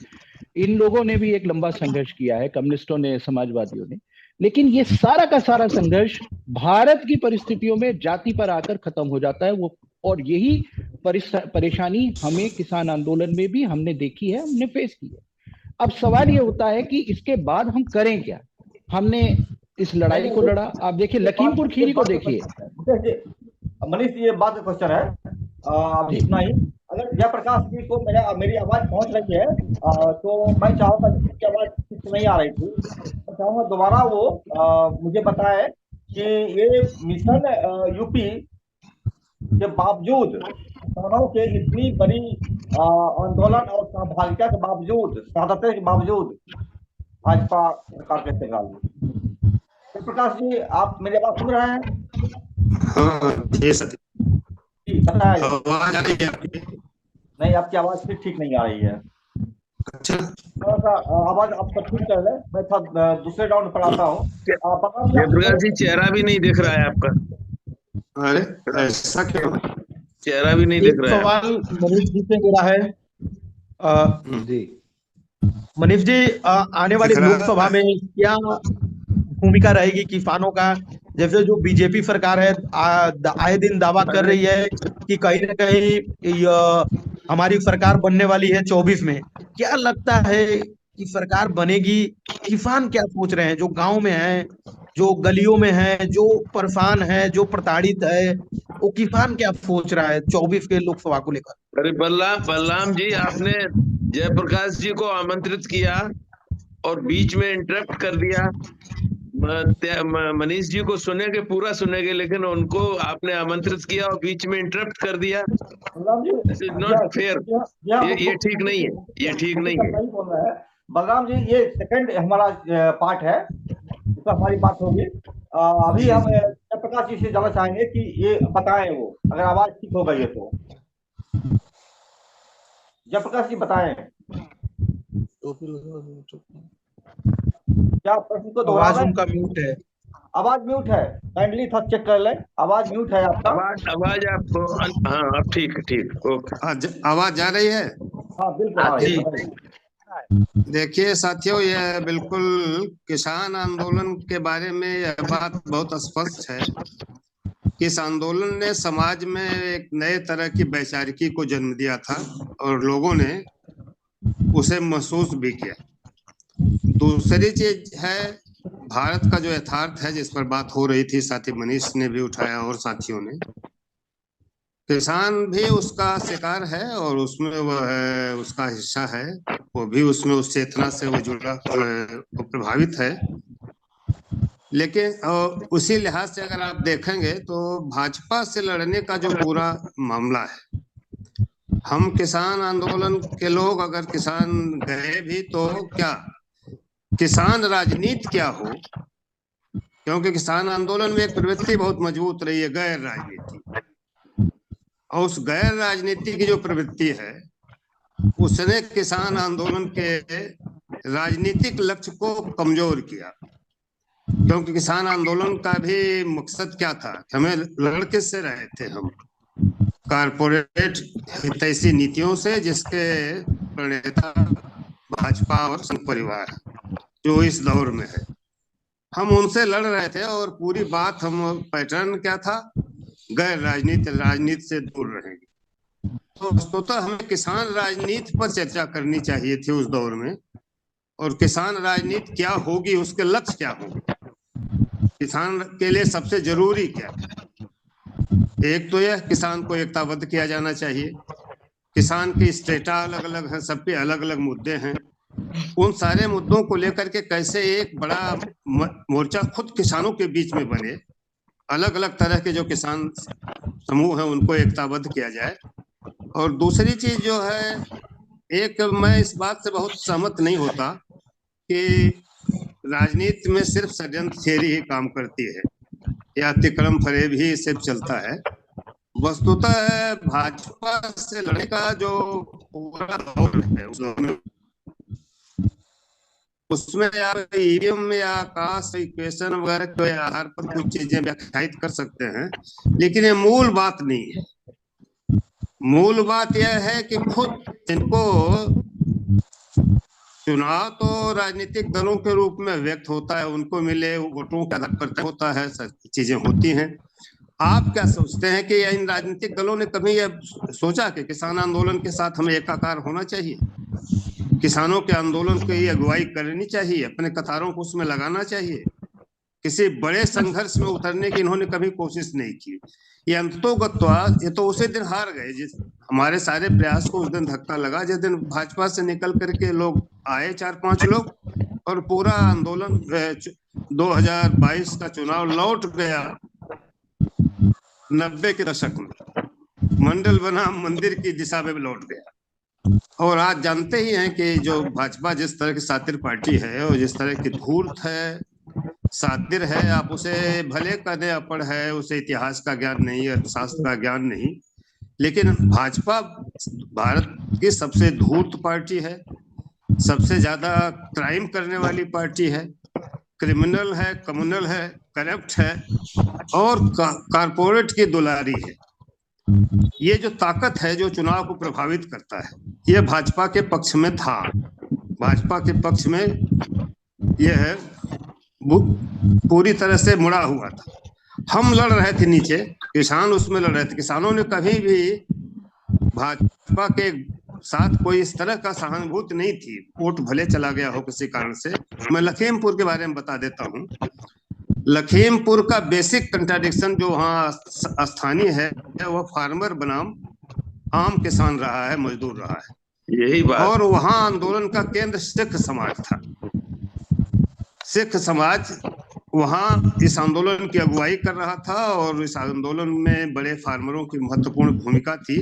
इन लोगों ने भी एक लंबा संघर्ष किया है, कम्युनिस्टों ने, समाजवादियों ने। लेकिन ये सारा का सारा संघर्ष भारत की परिस्थितियों में जाति पर आकर खत्म हो जाता है वो। और यही परेशानी हमें किसान आंदोलन में भी हमने देखी है, हमने फेस की है। अब सवाल ये होता है कि इसके बाद हम करें क्या। हमने इस लड़ाई को लड़ा, आप देखिए लखीमपुर खीरी को देखिए। मनीष ये बात का क्वेश्चन है, अभी इतना ही। अगर जयप्रकाश जी को मेरी आवाज पहुंच रही है तो मैं चाहूंगा, जिसकी आवाज ठीक नहीं आ रही थी, मैं चाहूंगा दोबारा वो मुझे बताए कि ये मिशन यूपी के बावजूद, किसानों के इतनी बड़ी आंदोलन और सहभागिता के बावजूद, शहादत के बावजूद भाजपा सरकार कैसे चल रही है। जयप्रकाश जी, आप मेरी आवाज सुन रहे हैं? हाँ जी सर, बताया आवाज आ रही है आपकी? नहीं, आपकी आवाज फिर ठीक नहीं आ रही है। अच्छा, थोड़ा सा आवाज आपका ठीक कर ले, मैं था दूसरे राउंड पर आता हूँ। जयप्रकाश जी, चेहरा भी नहीं दिख रहा है आपका। अरे ऐसा क्यों? चेहरा भी नहीं दिख एक रहा है। सवाल मनीष जी से मेरा है, जी मनीष जी, आने वाली लोकसभा में क्या भूमिका रहेगी किसानों का? जैसे जो बीजेपी सरकार है आए दिन दावा कर रही है कि कहीं ना कहीं हमारी सरकार बनने वाली है 24 में। क्या लगता है कि सरकार बनेगी? किसान क्या सोच रहे हैं, जो गांव में है, जो गलियों में है, जो परेशान है, जो प्रताड़ित है, वो किसान क्या सोच रहा है 24 के लोकसभा को लेकर? अरे बलराम जी, आपने जयप्रकाश जी को आमंत्रित किया और बीच में इंटरप्ट कर दिया। मनीष जी को सुनेंगे, पूरा सुनेंगे, लेकिन उनको आपने आमंत्रित किया और बीच में इंटरप्ट कर दिया। This is not fair. ये ठीक नहीं है, ये ठीक नहीं है। बलराम जी, ये सेकंड हमारा पार्ट है, इसमें हमारी बात होगी। अभी हम जयप्रकाश जी से जानना चाहेंगे कि ये बताएं, वो अगर आवाज ठीक हो गई है तो जयप्रकाश जी बताएं। क्या प्रश्न को दोहरा आवाज रहे हैं? उनका म्यूट है। आवाज म्यूट है, काइंडली थोड़ा चेक कर ले, आवाज म्यूट है आपका। आवाज आपको, हाँ अब ठीक ओके। आवाज आ रही है? हाँ बिल्कुल आ रही है। देखिए साथियों, यह बिल्कुल किसान आंदोलन के बारे में यह बात बहुत स्पष्ट है कि इस आंदोलन ने समाज में एक नए तरह की वैचारिकी को जन्म दिया था और लोगों ने उसे महसूस भी किया। दूसरी चीज है भारत का जो यथार्थ है, जिस पर बात हो रही थी, साथी मनीष ने भी उठाया और साथियों ने। किसान भी उसका शिकार है और उसमें वह उसका हिस्सा है, वो भी उसमें उस चेतना से वो जुड़ा, वो प्रभावित है। लेकिन उसी लिहाज से अगर आप देखेंगे तो भाजपा से लड़ने का जो पूरा मामला है, हम किसान आंदोलन के लोग अगर किसान गए भी तो क्या किसान राजनीति क्या हो, क्योंकि किसान आंदोलन में एक प्रवृत्ति बहुत मजबूत रही है, गैर राजनीति। और उस गैर राजनीति की जो प्रवृत्ति है उसने किसान आंदोलन के राजनीतिक लक्ष्य को कमजोर किया। क्योंकि किसान आंदोलन का भी मकसद क्या था, हमें लड़ किससे रहे थे, हम कारपोरेट हितैषी नीतियों से, जिसके प्रणेता भाजपा और संघ परिवार जो इस दौर में है, हम उनसे लड़ रहे थे। और पूरी बात, हम पैटर्न क्या था, गैर राजनीति से दूर रहेंगे। तो वस्तुतः हमें किसान राजनीति पर चर्चा करनी चाहिए थी उस दौर में, और किसान राजनीति क्या होगी, उसके लक्ष्य क्या होंगे, किसान के लिए सबसे जरूरी क्या है। एक तो यह किसान को एकताबद्ध किया जाना चाहिए। किसान की स्टेटा अलग अलग है, सब पे अलग अलग मुद्दे हैं। उन सारे मुद्दों को लेकर के कैसे एक बड़ा मोर्चा खुद किसानों के बीच में बने, अलग अलग तरह के जो किसान समूह हैं उनको एकताबद्ध किया जाए। और दूसरी चीज जो है, एक मैं इस बात से बहुत सहमत नहीं होता कि राजनीति में सिर्फ षड्यंत्र थियरी ही काम करती है या अतिक्रम फरेब ही सिर्फ चलता है। वस्तुतः भाजपा से लड़ने का जो पूरा दौर है, उसमें आप ईवीएम या कास्ट इक्वेशन वगैरह के आधार पर कुछ चीजें व्याख्यायित कर सकते हैं, लेकिन ये मूल बात नहीं है। मूल बात यह है कि खुद इनको चुनाव तो राजनीतिक दलों के रूप में व्यक्त होता है, उनको मिले वोटों के आधार पर होता है, चीजें होती हैं। आप क्या सोचते हैं कि इन राजनीतिक दलों ने कभी यह सोचा कि किसान आंदोलन के साथ हमें एकाकार होना चाहिए, किसानों के आंदोलन की अगुवाई करनी चाहिए, अपने कतारों को उसमें लगाना चाहिए? किसी बड़े संघर्ष में उतरने की इन्होंने कभी कोशिश नहीं की। ये अंततोगत्वा ये तो उसी दिन हार गए जिस हमारे सारे प्रयास को उस दिन धक्का लगा, जिस दिन भाजपा से निकल करके लोग आए 4-5 लोग, और पूरा आंदोलन 2022 का चुनाव लौट गया 90 के दशक में, मंडल बनाम मंदिर की दिशा में लौट गया। और आज जानते ही हैं कि जो भाजपा जिस तरह की सातिर पार्टी है और जिस तरह की धूर्त है, सातिर है, आप उसे भले कहने अपढ़ है, उसे इतिहास का ज्ञान नहीं, अर्थशास्त्र का ज्ञान नहीं, लेकिन भाजपा भारत की सबसे धूर्त पार्टी है, सबसे ज्यादा क्राइम करने वाली पार्टी है, क्रिमिनल है, कम्युनल है, करप्ट है और कारपोरेट की दुलारी है। ये जो ताकत है जो चुनाव को प्रभावित करता है, ये भाजपा के पक्ष में था। भाजपा के पक्ष में यह पूरी तरह से मुड़ा हुआ था। हम लड़ रहे थे नीचे, किसान उसमें लड़ रहे थे। किसानों ने कभी भी भाजपा के साथ कोई इस तरह का सहानुभूति नहीं थी, वोट भले चला गया हो किसी कारण से। मैं लखीमपुर के बारे में बता देता हूँ। लखीमपुर का बेसिक कंट्राडिक्शन जो वहाँ स्थानीय है वो फार्मर बनाम आम किसान रहा है, मजदूर रहा है, यही बात। और वहाँ आंदोलन का केंद्र सिख समाज था। सिख समाज वहाँ इस आंदोलन की अगुवाई कर रहा था और इस आंदोलन में बड़े फार्मरों की महत्वपूर्ण भूमिका थी।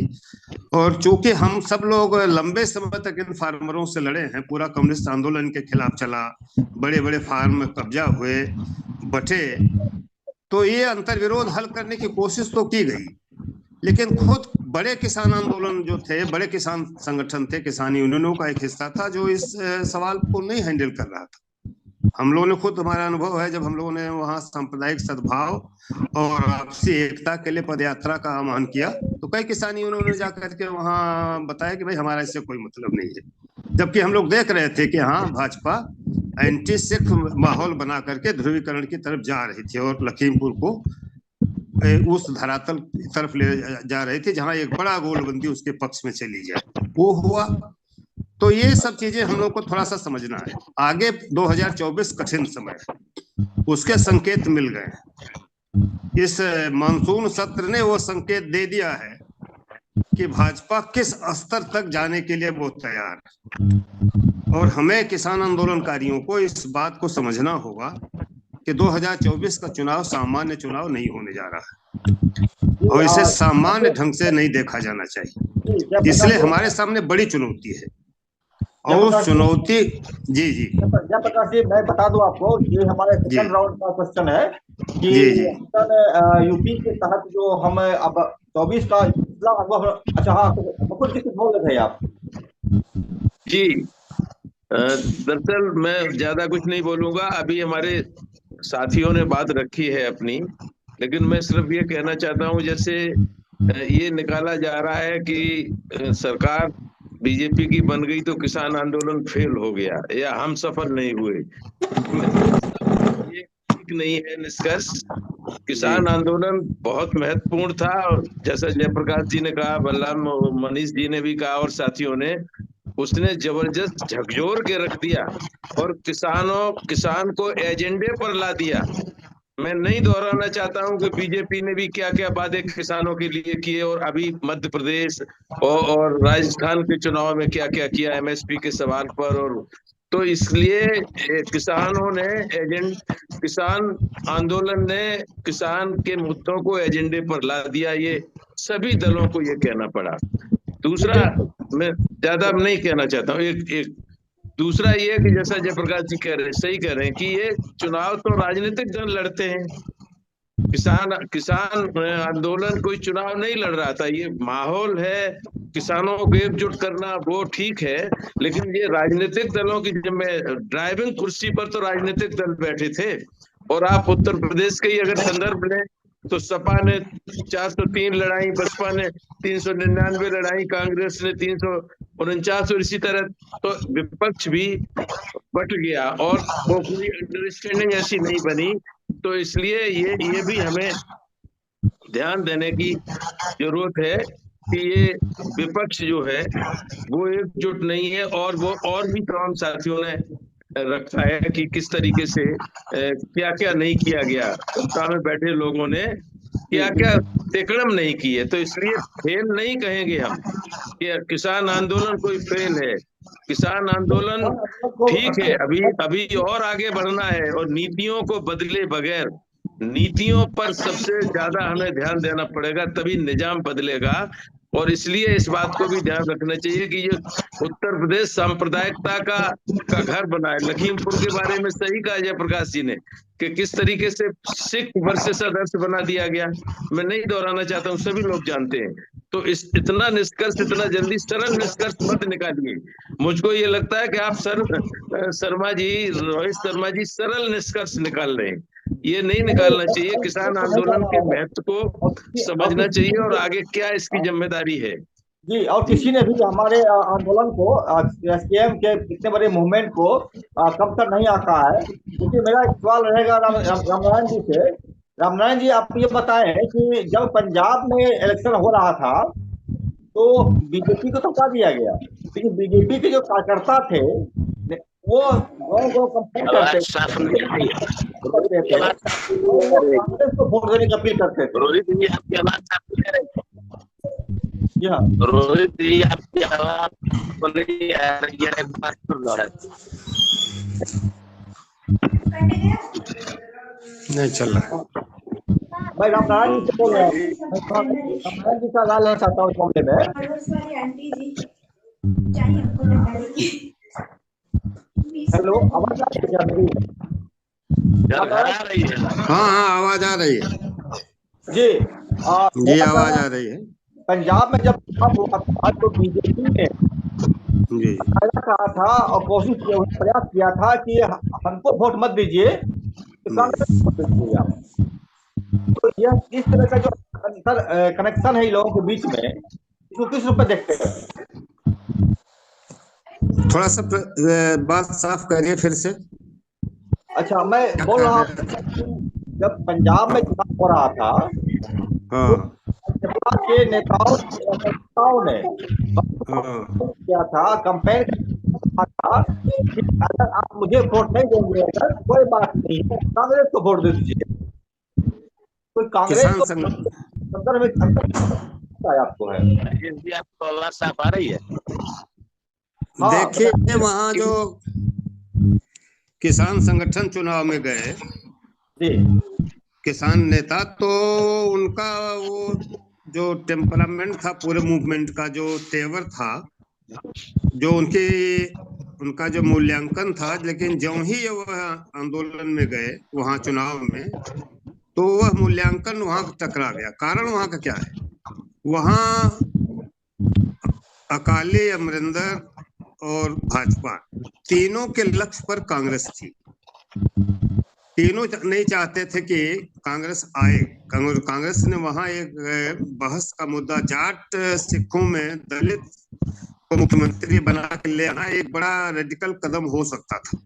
और चूंकि हम सब लोग लंबे समय तक इन फार्मरों से लड़े हैं, पूरा कम्युनिस्ट आंदोलन के खिलाफ चला, बड़े बड़े फार्म में कब्जा हुए, बटे, तो ये अंतर्विरोध हल करने की कोशिश तो की गई, लेकिन खुद बड़े किसान आंदोलन जो थे, बड़े किसान संगठन थे, किसान यूनियनों का एक हिस्सा था जो इस सवाल को नहीं हैंडल कर रहा था। हम लोगों ने खुद, हमारा अनुभव है, जब हम लोगों ने वहाँ सांप्रदायिक सद्भाव और आपसी एकता के लिए पदयात्रा का आह्वान किया, तो कई किसान यूनियनों ने जाकर के वहाँ बताया कि भाई हमारा इससे कोई मतलब नहीं है। जबकि हम लोग देख रहे थे कि हाँ, भाजपा एंटी सिख माहौल बना करके ध्रुवीकरण की तरफ जा रही थी और लखीमपुर को उस धरातल की तरफ ले जा रही थी जहाँ एक बड़ा गोलबंदी उसके पक्ष में चली जाए। वो हुआ। तो ये सब चीजें हम लोग को थोड़ा सा समझना है। आगे 2024 कठिन समय है, उसके संकेत मिल गए। इस मानसून सत्र ने वो संकेत दे दिया है कि भाजपा किस स्तर तक जाने के लिए वो तैयार है। और हमें किसान आंदोलनकारियों को इस बात को समझना होगा कि 2024 का चुनाव सामान्य चुनाव नहीं होने जा रहा है और इसे सामान्य ढंग से नहीं देखा जाना चाहिए। इसलिए हमारे सामने बड़ी चुनौती है और चुनौती। जी जी जयप्रकाश जी, मैं बता दूं आपको, ये हमारे सेकंड राउंड का क्वेश्चन है कि यूपी के तहत जो हम अब 24 का अच्छा, हाँ, कुछ बोल रहे थे आप? जी, दरअसल मैं ज्यादा कुछ नहीं बोलूंगा, अभी हमारे साथियों ने बात रखी है अपनी, लेकिन मैं सिर्फ ये कहना चाहता हूँ, जैसे ये निकाला जा रहा है कि सरकार बीजेपी की बन गई तो किसान आंदोलन फेल हो गया या हम सफल नहीं हुए, ये ठीक नहीं है निष्कर्ष। किसान आंदोलन बहुत महत्वपूर्ण था और जैसा जयप्रकाश जी ने कहा, बलराम मनीष जी ने भी कहा और साथियों ने, उसने जबरदस्त झकझोर के रख दिया और किसान को एजेंडे पर ला दिया। मैं नहीं दोहराना चाहता हूं कि बीजेपी ने भी क्या क्या वादे किसानों के लिए किए और अभी मध्य प्रदेश और राजस्थान के चुनाव में क्या क्या किया एमएसपी के सवाल पर, और तो इसलिए किसान आंदोलन ने किसान के मुद्दों को एजेंडे पर ला दिया। ये सभी दलों को ये कहना पड़ा। दूसरा, मैं ज्यादा नहीं कहना चाहता हूँ, एक दूसरा ये कि जैसा जयप्रकाश जी कह रहे हैं, सही कह रहे हैं कि ये चुनाव तो राजनीतिक दल लड़ते हैं, किसान आंदोलन कोई चुनाव नहीं लड़ रहा था। ये माहौल है, किसानों को एकजुट करना वो ठीक है, लेकिन ये राजनीतिक दलों की, जब मैं ड्राइविंग कुर्सी पर तो राजनीतिक दल बैठे थे। और आप उत्तर प्रदेश के ही अगर संदर्भ लें तो सपा ने 403 लड़ाई, बसपा ने 399 लड़ाई, कांग्रेस ने 349, और इसी तरह तो विपक्ष भी बट गया और वो कोई अंडरस्टैंडिंग ऐसी नहीं बनी। तो इसलिए ये भी हमें ध्यान देने की जरूरत है कि ये विपक्ष जो है वो एकजुट नहीं है, और वो और भी तमाम साथियों ने रखा है कि किस तरीके से क्या क्या नहीं किया गया, सत्ता में बैठे लोगों ने क्या क्या तिकड़म नहीं किए। तो इसलिए फेल नहीं कहेंगे हम कि किसान आंदोलन कोई फेल है। किसान आंदोलन ठीक है, अभी और आगे बढ़ना है, और नीतियों को बदले बगैर, नीतियों पर सबसे ज्यादा हमें ध्यान देना पड़ेगा, तभी निजाम बदलेगा। और इसलिए इस बात को भी ध्यान रखना चाहिए कि ये उत्तर प्रदेश सांप्रदायिकता का घर बना है। लखीमपुर के बारे में सही कहा जयप्रकाश जी ने कि किस तरीके से सिख वर्सेस अदर्स बना दिया गया। मैं नहीं दोहराना चाहता हूँ, सभी लोग जानते हैं। तो इतना निष्कर्ष इतना जल्दी सरल निष्कर्ष मत निकालिए। मुझको ये लगता है कि आप रोहित शर्मा जी सरल निष्कर्ष निकाल रहे हैं। ये नहीं निकालना चाहिए। किसान आंदोलन के महत्व को समझना चाहिए और आगे क्या इसकी जिम्मेदारी है। जी, और किसी ने भी हमारे आंदोलन को, एसकेएम के इतने बड़े मूवमेंट को कम तक नहीं आंका है। क्योंकि मेरा एक सवाल रहेगा रामनारायण जी से। रामनारायण जी, आप ये बताएं कि जब पंजाब में इलेक्शन हो रहा था तो बीजेपी को तो हटा दिया गया, लेकिन बीजेपी के जो कार्यकर्ता थे वो कंप्लेन करते थे, कांग्रेस को वोट देने की अपील करते थे। जी हाँ रोहित जी, आपकी आवाज नहीं आ रही है, एक बार सुन लो। नहीं चल रहा। मैं रामनारायण जी से बोल रहा हूँ। रामनारायण जी का राय लेना चाहता हूँ इस मामले में। हेलो, आवाज आ रही है? हाँ आवाज आ रही है जी। जी, आवाज आ रही है। पंजाब में जब हुआ था तो बीजेपी ने जी कहा था और प्रयास किया था कि हमको वोट मत दीजिए, कांग्रेस को वोट दीजिए आप। तो यह इस तरह का जो कनेक्शन है इन लोगों के बीच में, इसको किस रूप में देखते हैं? थोड़ा सा बात साफ करिए फिर से। अच्छा, मैं बोल रहा हूँ जब पंजाब में चुनाव हो रहा था, हाँ के नेताओं ने किया था, कंपेन किया था कि अगर आप मुझे वोट नहीं देंगे अगर, कोई बात नहीं है, कांग्रेस को वोट दे दीजिए। तो कांग्रेस को संदर्भ में आपको है, आपको आवाज साफ आ रही है? देखिए, वहाँ जो किसान संगठन चुनाव में गए किसान नेता, तो उनका वो जो टेम्परामेंट था पूरे मूवमेंट का, जो तेवर था, जो उनका जो मूल्यांकन था, लेकिन जो ही वह आंदोलन में गए वहां चुनाव में, तो वह मूल्यांकन वहां टकरा गया। कारण वहां का क्या है? वहां अकाली, अमरिंदर और भाजपा तीनों के लक्ष्य पर कांग्रेस थी। तीनों नहीं चाहते थे कि कांग्रेस आए। कांग्रेस ने वहां एक बहस का मुद्दा, जाट सिखों में दलित को मुख्यमंत्री बना के ले आना एक बड़ा रेडिकल कदम हो सकता था,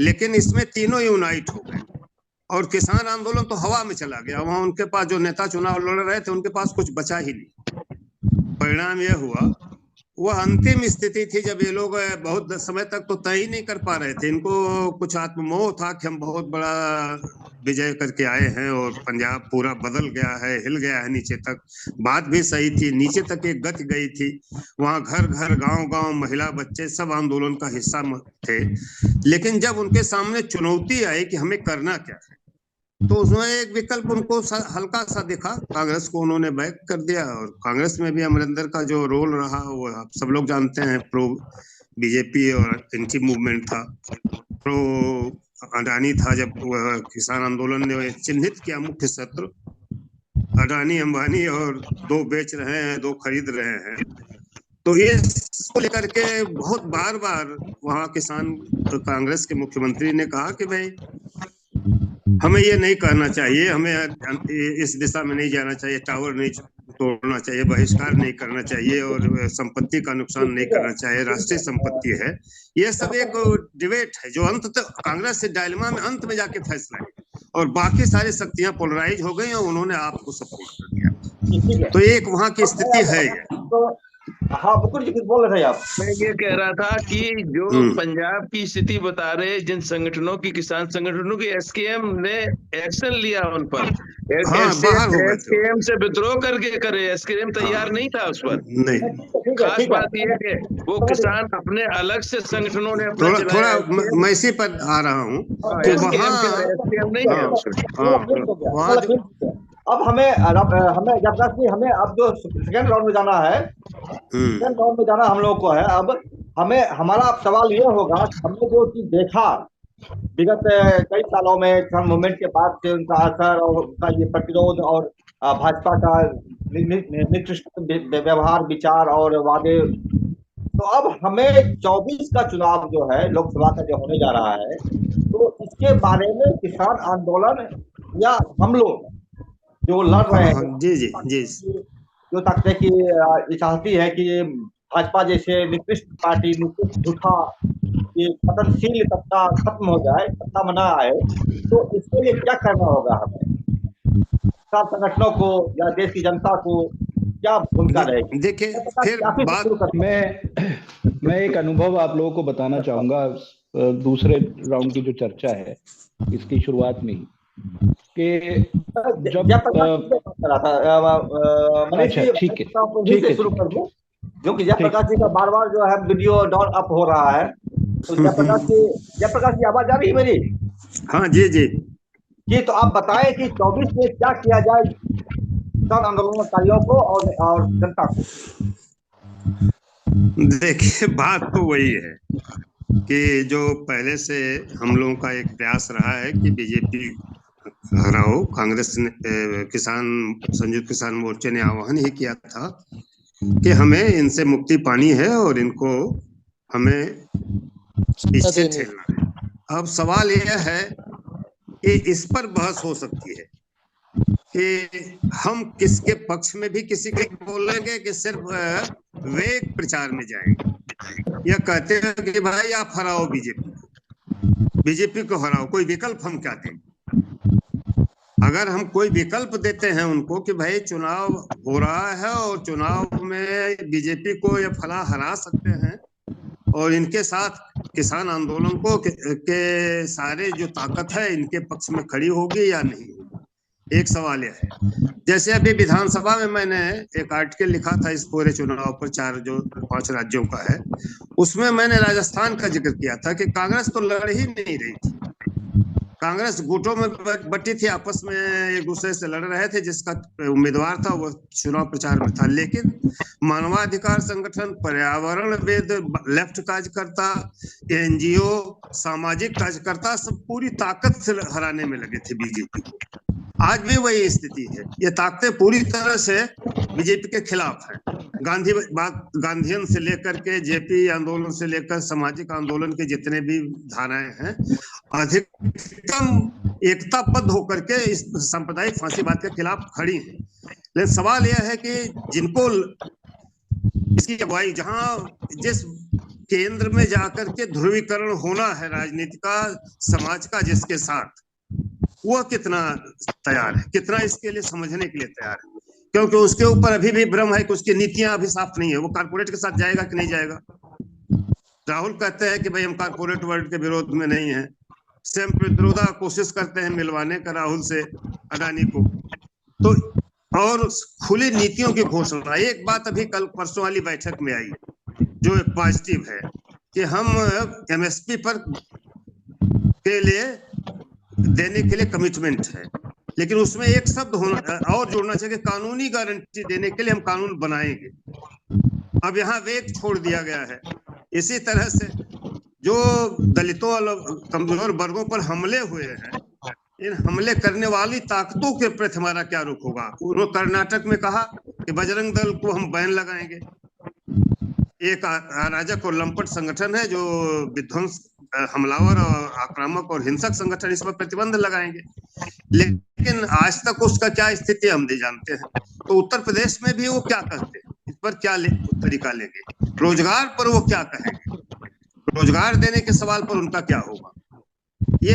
लेकिन इसमें तीनों यूनाइट हो गए और किसान आंदोलन तो हवा में चला गया। वहां उनके पास जो नेता चुनाव लड़ रहे थे, उनके पास कुछ बचा ही नहीं। परिणाम यह हुआ, वह अंतिम स्थिति थी जब ये लोग बहुत समय तक तो तय ही नहीं कर पा रहे थे। इनको कुछ आत्ममोह था कि हम बहुत बड़ा विजय करके आए हैं और पंजाब पूरा बदल गया है, हिल गया है नीचे तक। बात भी सही थी, नीचे तक एक गति गई थी। वहां घर घर, गांव गांव, महिला, बच्चे सब आंदोलन का हिस्सा थे। लेकिन जब उनके सामने चुनौती आई कि हमें करना क्या है, तो उसमें एक विकल्प उनको हल्का सा दिखा, कांग्रेस को उन्होंने बैक कर दिया। और कांग्रेस में भी अमरिंदर का जो रोल रहा वो आप सब लोग जानते हैं। प्रो बीजेपी और एंटी मूवमेंट था, प्रो अडानी था। जब वह किसान आंदोलन ने चिन्हित किया मुख्य शत्रु अडानी, अंबानी, और दो बेच रहे हैं, दो खरीद रहे हैं। तो ये लेकर के बहुत बार वहां किसान कांग्रेस के मुख्यमंत्री ने कहा कि भाई हमें ये नहीं करना चाहिए, हमें इस दिशा में नहीं जाना चाहिए, टावर नहीं तोड़ना चाहिए, बहिष्कार नहीं करना चाहिए और संपत्ति का नुकसान नहीं करना चाहिए, राष्ट्रीय संपत्ति है। ये सब एक डिबेट है जो अंत तक कांग्रेस से डायलेमा में अंत में जाके फैसला है, और बाकी सारी शक्तियां पोलराइज हो गई और उन्होंने आपको सपोर्ट कर दिया। तो एक वहां की स्थिति है। तो हाँ मुकुट जी कुछ बोल रहे थे आप? मैं ये कह रहा था कि जो पंजाब की स्थिति बता रहे, जिन संगठनों की, किसान संगठनों की, एसकेएम ने एक्शन लिया उन पर, एसकेएम से विद्रोह करके करे, एसकेएम तैयार नहीं था उस पर। नहीं, खास बात यह है कि वो किसान अपने अलग से संगठनों ने अपना थोड़ा मैं इसी पर आ रहा हूँ कि एसकेएम नहीं है उसमें। अब हमें जबरदस्त जी हमें अब जो सेकंड राउंड में जाना है, सेकंड राउंड में जाना हम लोगों को है। अब हमें हमारा सवाल ये होगा कि हमने जो चीज देखा विगत कई सालों में किसान मूवमेंट के बाद से, उनका असर और उनका ये प्रतिरोध और भाजपा का निकृष्ट व्यवहार, विचार और वादे, तो अब हमें 24 का चुनाव जो है लोकसभा का जो होने जा रहा है, तो इसके बारे में किसान आंदोलन या हम लोग जो लड़ रहे हैं, जी जो ताकते की ये चाहती है कि भाजपा जैसे निकृष्ट पार्टी, निकृष्ट झूठा, ये पतनशील सत्ता खत्म हो जाए, सत्ता में ना आए, तो इसके लिए क्या करना होगा हमें? किसान संगठनों को या देश की जनता को क्या भूमिका रहेगी? देखिए फिर बात मैं एक अनुभव आप लोगों को बताना चाहूंगा दूसरे राउंड की जो चर्चा है इसकी शुरुआत में ही, कि जब अच्छा ठीक है शुरू कर दूं, जो कि जयप्रकाश जी का बार बार जो है वीडियो डॉन अप हो रहा है, तो जयप्रकाश जी आवाज आ रही है मेरी? हाँ जी तो आप बताएं कि 24 में क्या किया जाए किसान आंदोलनकारियों को और जनता को? देखिए बात तो वही है कि जो पहले से हम लोगों का एक प्रयास रहा है कि बीजेपी हराओ, कांग्रेस ने संयुक्त किसान मोर्चे ने आह्वान ही किया था कि हमें इनसे मुक्ति पानी है और इनको हमें पीछे ठेलना है। अब सवाल यह है कि इस पर बहस हो सकती है कि हम किसके पक्ष में भी किसी के बोलेंगे कि सिर्फ वेग प्रचार में जाएंगे, या कहते हैं कि भाई आप हराओ बीजेपी को हराओ, कोई विकल्प हम क्या दें? अगर हम कोई विकल्प देते हैं उनको कि भाई चुनाव हो रहा है और चुनाव में बीजेपी को ये फला हरा सकते हैं और इनके साथ किसान आंदोलन को के सारे जो ताकत है इनके पक्ष में खड़ी होगी या नहीं होगी, एक सवाल यह है। जैसे अभी विधानसभा में मैंने एक आर्टिकल लिखा था इस पूरे चुनाव पर, 5 राज्यों का है, उसमें मैंने राजस्थान का जिक्र किया था कि कांग्रेस तो लड़ ही नहीं रही थी, कांग्रेस गुटों में बटी थी, आपस में एक दूसरे से लड़ रहे थे, जिसका उम्मीदवार था वो चुनाव प्रचार में था। लेकिन मानवाधिकार संगठन, पर्यावरणविद, लेफ्ट कार्यकर्ता, एनजीओ, सामाजिक कार्यकर्ता सब पूरी ताकत से हराने में लगे थे बीजेपी को। आज भी वही स्थिति है, ये ताकतें पूरी तरह से बीजेपी के खिलाफ है। गांधीयन से लेकर के जेपी आंदोलन से लेकर सामाजिक आंदोलन के जितने भी धाराएं हैं, अधिकतम एकताबद्ध होकर के इस सांप्रदायिक फांसीवाद के खिलाफ खड़ी हैं। लेकिन सवाल यह है कि जिनको इसकी अगुवाई, जहां जिस केंद्र में जाकर के ध्रुवीकरण होना है राजनीति का, समाज का, जिसके साथ वह कितना तैयार है, कितना इसके लिए समझने के लिए तैयार है, क्योंकि उसके ऊपर अभी भी भ्रम है कि उसकी नीतियां अभी साफ नहीं है, वो कारपोरेट के साथ जाएगा कि नहीं जाएगा। राहुल कहते हैं कि भाई हम कारपोरेट वर्ल्ड के विरोध में नहीं है, सेम पित्रोदा कोशिश करते हैं मिलवाने का राहुल से अडानी को, तो और खुली नीतियों की घोषणा। एक बात अभी कल परसों वाली बैठक में आई जो एक पॉजिटिव है कि हम एमएसपी पर के लिए देने के लिए कमिटमेंट है, लेकिन उसमें एक शब्द होना और जोड़ना चाहिए, कानूनी गारंटी देने के लिए हम कानून बनाएंगे। अब यहाँ वेग छोड़ दिया गया है। इसी तरह से जो दलितों और कमजोर वर्गों पर हमले हुए हैं, इन हमले करने वाली ताकतों के प्रति हमारा क्या रुख होगा। उन्होंने कर्नाटक में कहा कि बजरंग दल को हम बैन लगाएंगे, एक अराजक और लंपट संगठन है जो विध्वंस, हमलावर और आक्रामक और हिंसक संगठन, इस पर प्रतिबंध लगाएंगे। लेकिन आज तक उसका क्या स्थिति हम नहीं जानते हैं। तो उत्तर प्रदेश में भी वो क्या करते हैं, इस पर क्या तरीका लेंगे, रोजगार पर वो क्या कहेंगे, रोजगार देने के सवाल पर उनका क्या होगा। ये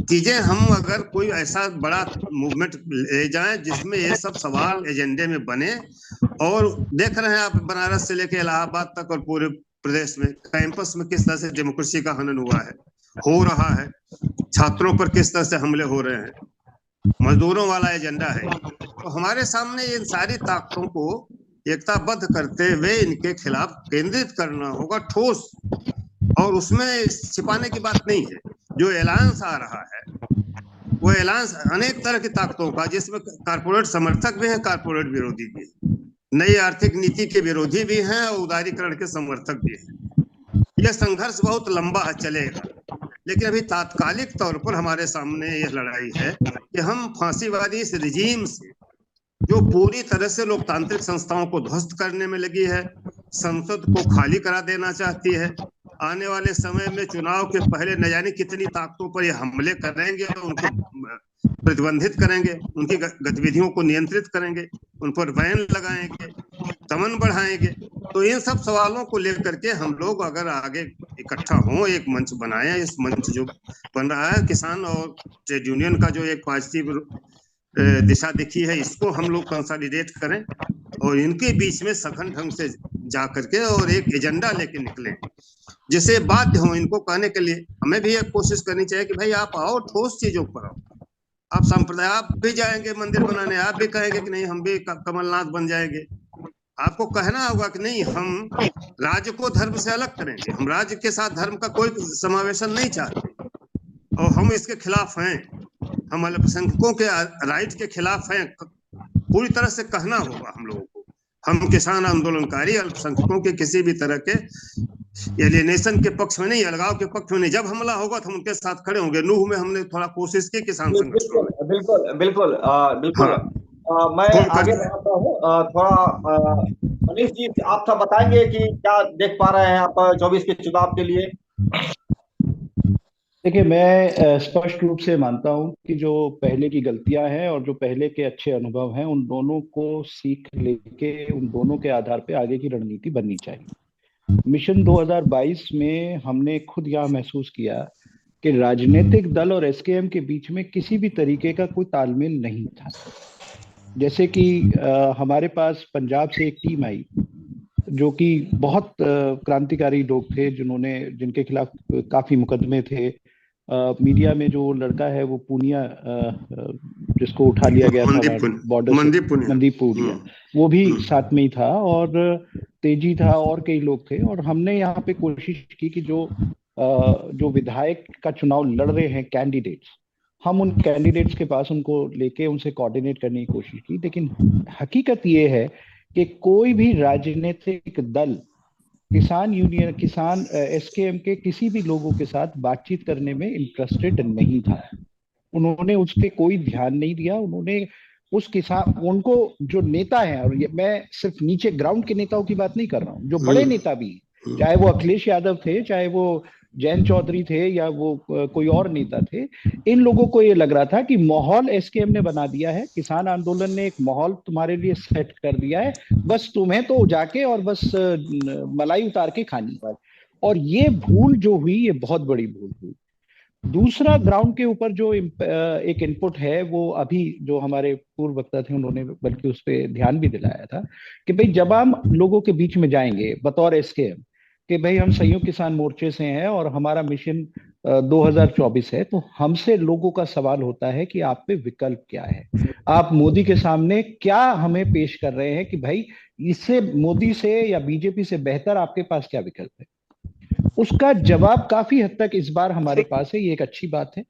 चीजें हम अगर कोई ऐसा बड़ा मूवमेंट ले जाएं जिसमें ये सब सवाल एजेंडे में बने, और देख रहे हैं आप बनारस से लेकर इलाहाबाद तक और पूरे प्रदेश में कैंपस में किस तरह से डेमोक्रेसी का हनन हुआ है, हो रहा है, छात्रों पर किस तरह से हमले हो रहे हैं, मजदूरों वाला एजेंडा है। तो हमारे सामने इन सारी ताकतों को एकताबद्ध करते हुए इनके खिलाफ केंद्रित करना होगा ठोस, और उसमें छिपाने की बात नहीं है। जो एलायंस आ रहा है वो एलायंस अनेक तरह की ताकतों का, जिसमें कारपोरेट समर्थक भी हैं, कारपोरेट विरोधी भी हैं, नई आर्थिक नीति के विरोधी भी हैं और उदारीकरण के समर्थक भी हैं। यह संघर्ष बहुत लंबा चलेगा, लेकिन अभी तात्कालिक तौर पर हमारे सामने यह लड़ाई है कि हम फांसीवादी इस रिजीम से, जो पूरी तरह से लोकतांत्रिक संस्थाओं को ध्वस्त करने में लगी है, संसद को खाली करा देना चाहती है, आने वाले समय में चुनाव के पहले न जाने कितनी ताकतों पर ये हमले करेंगे, उनको प्रतिबंधित करेंगे, उनकी गतिविधियों को नियंत्रित करेंगे, उन पर बैन लगाएंगे, दमन बढ़ाएंगे। तो इन सब सवालों को लेकर के हम लोग अगर आगे इकट्ठा हों, एक मंच बनाएं, इस मंच जो बन रहा है किसान और ट्रेड यूनियन का जो एक पॉजिटिव दिशा दिखी है, इसको हम लोग कंसोलिडेट करें और इनके बीच में सघन ढंग से जा करके और एक एजेंडा लेके निकलें, जिसे बाध्य हो इनको कहने के लिए। हमें भी एक कोशिश करनी चाहिए कि भाई आप आओ, ठोस चीजों पर आओ। आप संप्रदाय, आप भी जाएंगे मंदिर बनाने, आप भी कहेंगे कि नहीं हम भी कमलनाथ बन जाएंगे। आपको कहना होगा कि नहीं, हम राज्य को धर्म से अलग करेंगे, हम राज्य के साथ धर्म का कोई समावेशन नहीं चाहते और हम इसके खिलाफ हैं, हम अल्पसंख्यकों के राइट के खिलाफ हैं। पूरी तरह से कहना होगा हम लोगों को। हम किसान आंदोलनकारी अल्पसंख्यकों के किसी भी तरह के एलियनेशन के पक्ष में नहीं, अलगाव के पक्ष में नहीं। जब हमला होगा तो हम उनके साथ खड़े होंगे। नूह में हमने थोड़ा कोशिश की किसान संगठनों में। बिल्कुल बिल्कुल बिल्कुल। मैं आगे बढ़ाता हूँ थोड़ा। मनीष जी, आप सब बताएंगे कि क्या देख पा रहे हैं आप 24 के चुनाव के लिए। देखिए, मैं स्पष्ट रूप से मानता हूं कि जो पहले की गलतियां हैं और जो पहले के अच्छे अनुभव हैं, उन दोनों को सीख लेके उन दोनों के आधार पे आगे की रणनीति बननी चाहिए। मिशन 2022 में हमने खुद यह महसूस किया कि राजनीतिक दल और एसकेएम के बीच में किसी भी तरीके का कोई तालमेल नहीं था। जैसे कि हमारे पास पंजाब से एक टीम आई जो कि बहुत क्रांतिकारी लोग थे, जिनके खिलाफ काफी मुकदमे थे। मीडिया में जो लड़का है वो पूनिया, जिसको उठा लिया गया था बॉर्डर से, मनदीप पूनिया, वो भी साथ में ही था, और तेजी था, और कई लोग थे। और हमने यहाँ पे कोशिश की कि जो विधायक का चुनाव लड़ रहे हैं कैंडिडेट्स, हम उन कैंडिडेट्स के पास उनको लेके उनसे कोऑर्डिनेट करने की कोशिश की। लेकिन हकीकत ये है कि कोई भी राजनीतिक दल किसान यूनियन, किसान एसकेएम के किसी भी लोगों के साथ बातचीत करने में इंटरेस्टेड नहीं था। उन्होंने उस पर कोई ध्यान नहीं दिया। उन्होंने उस किसान, उनको जो नेता है, और मैं सिर्फ नीचे ग्राउंड के नेताओं की बात नहीं कर रहा हूँ, जो बड़े नेता भी, चाहे वो अखिलेश यादव थे, चाहे वो जयंत चौधरी थे, या वो कोई और नेता थे, इन लोगों को ये लग रहा था कि माहौल एसकेएम ने बना दिया है, किसान आंदोलन ने एक माहौल तुम्हारे लिए सेट कर दिया है, बस तुम्हें तो जाके और बस मलाई उतार के खानी है। और ये भूल जो हुई, ये बहुत बड़ी भूल हुई। दूसरा, ग्राउंड के ऊपर जो एक इनपुट है, वो अभी जो हमारे पूर्व वक्ता थे उन्होंने बल्कि उस पर ध्यान भी दिलाया था कि भाई जब हम लोगों के बीच में जाएंगे बतौर एसकेएम कि भाई हम संयुक्त किसान मोर्चे से हैं और हमारा मिशन 2024 है, तो हमसे लोगों का सवाल होता है कि आप पे विकल्प क्या है, आप मोदी के सामने क्या हमें पेश कर रहे हैं कि भाई इससे, मोदी से या बीजेपी से बेहतर आपके पास क्या विकल्प है। उसका जवाब काफी हद तक इस बार हमारे पास है। ये एक अच्छी बात है।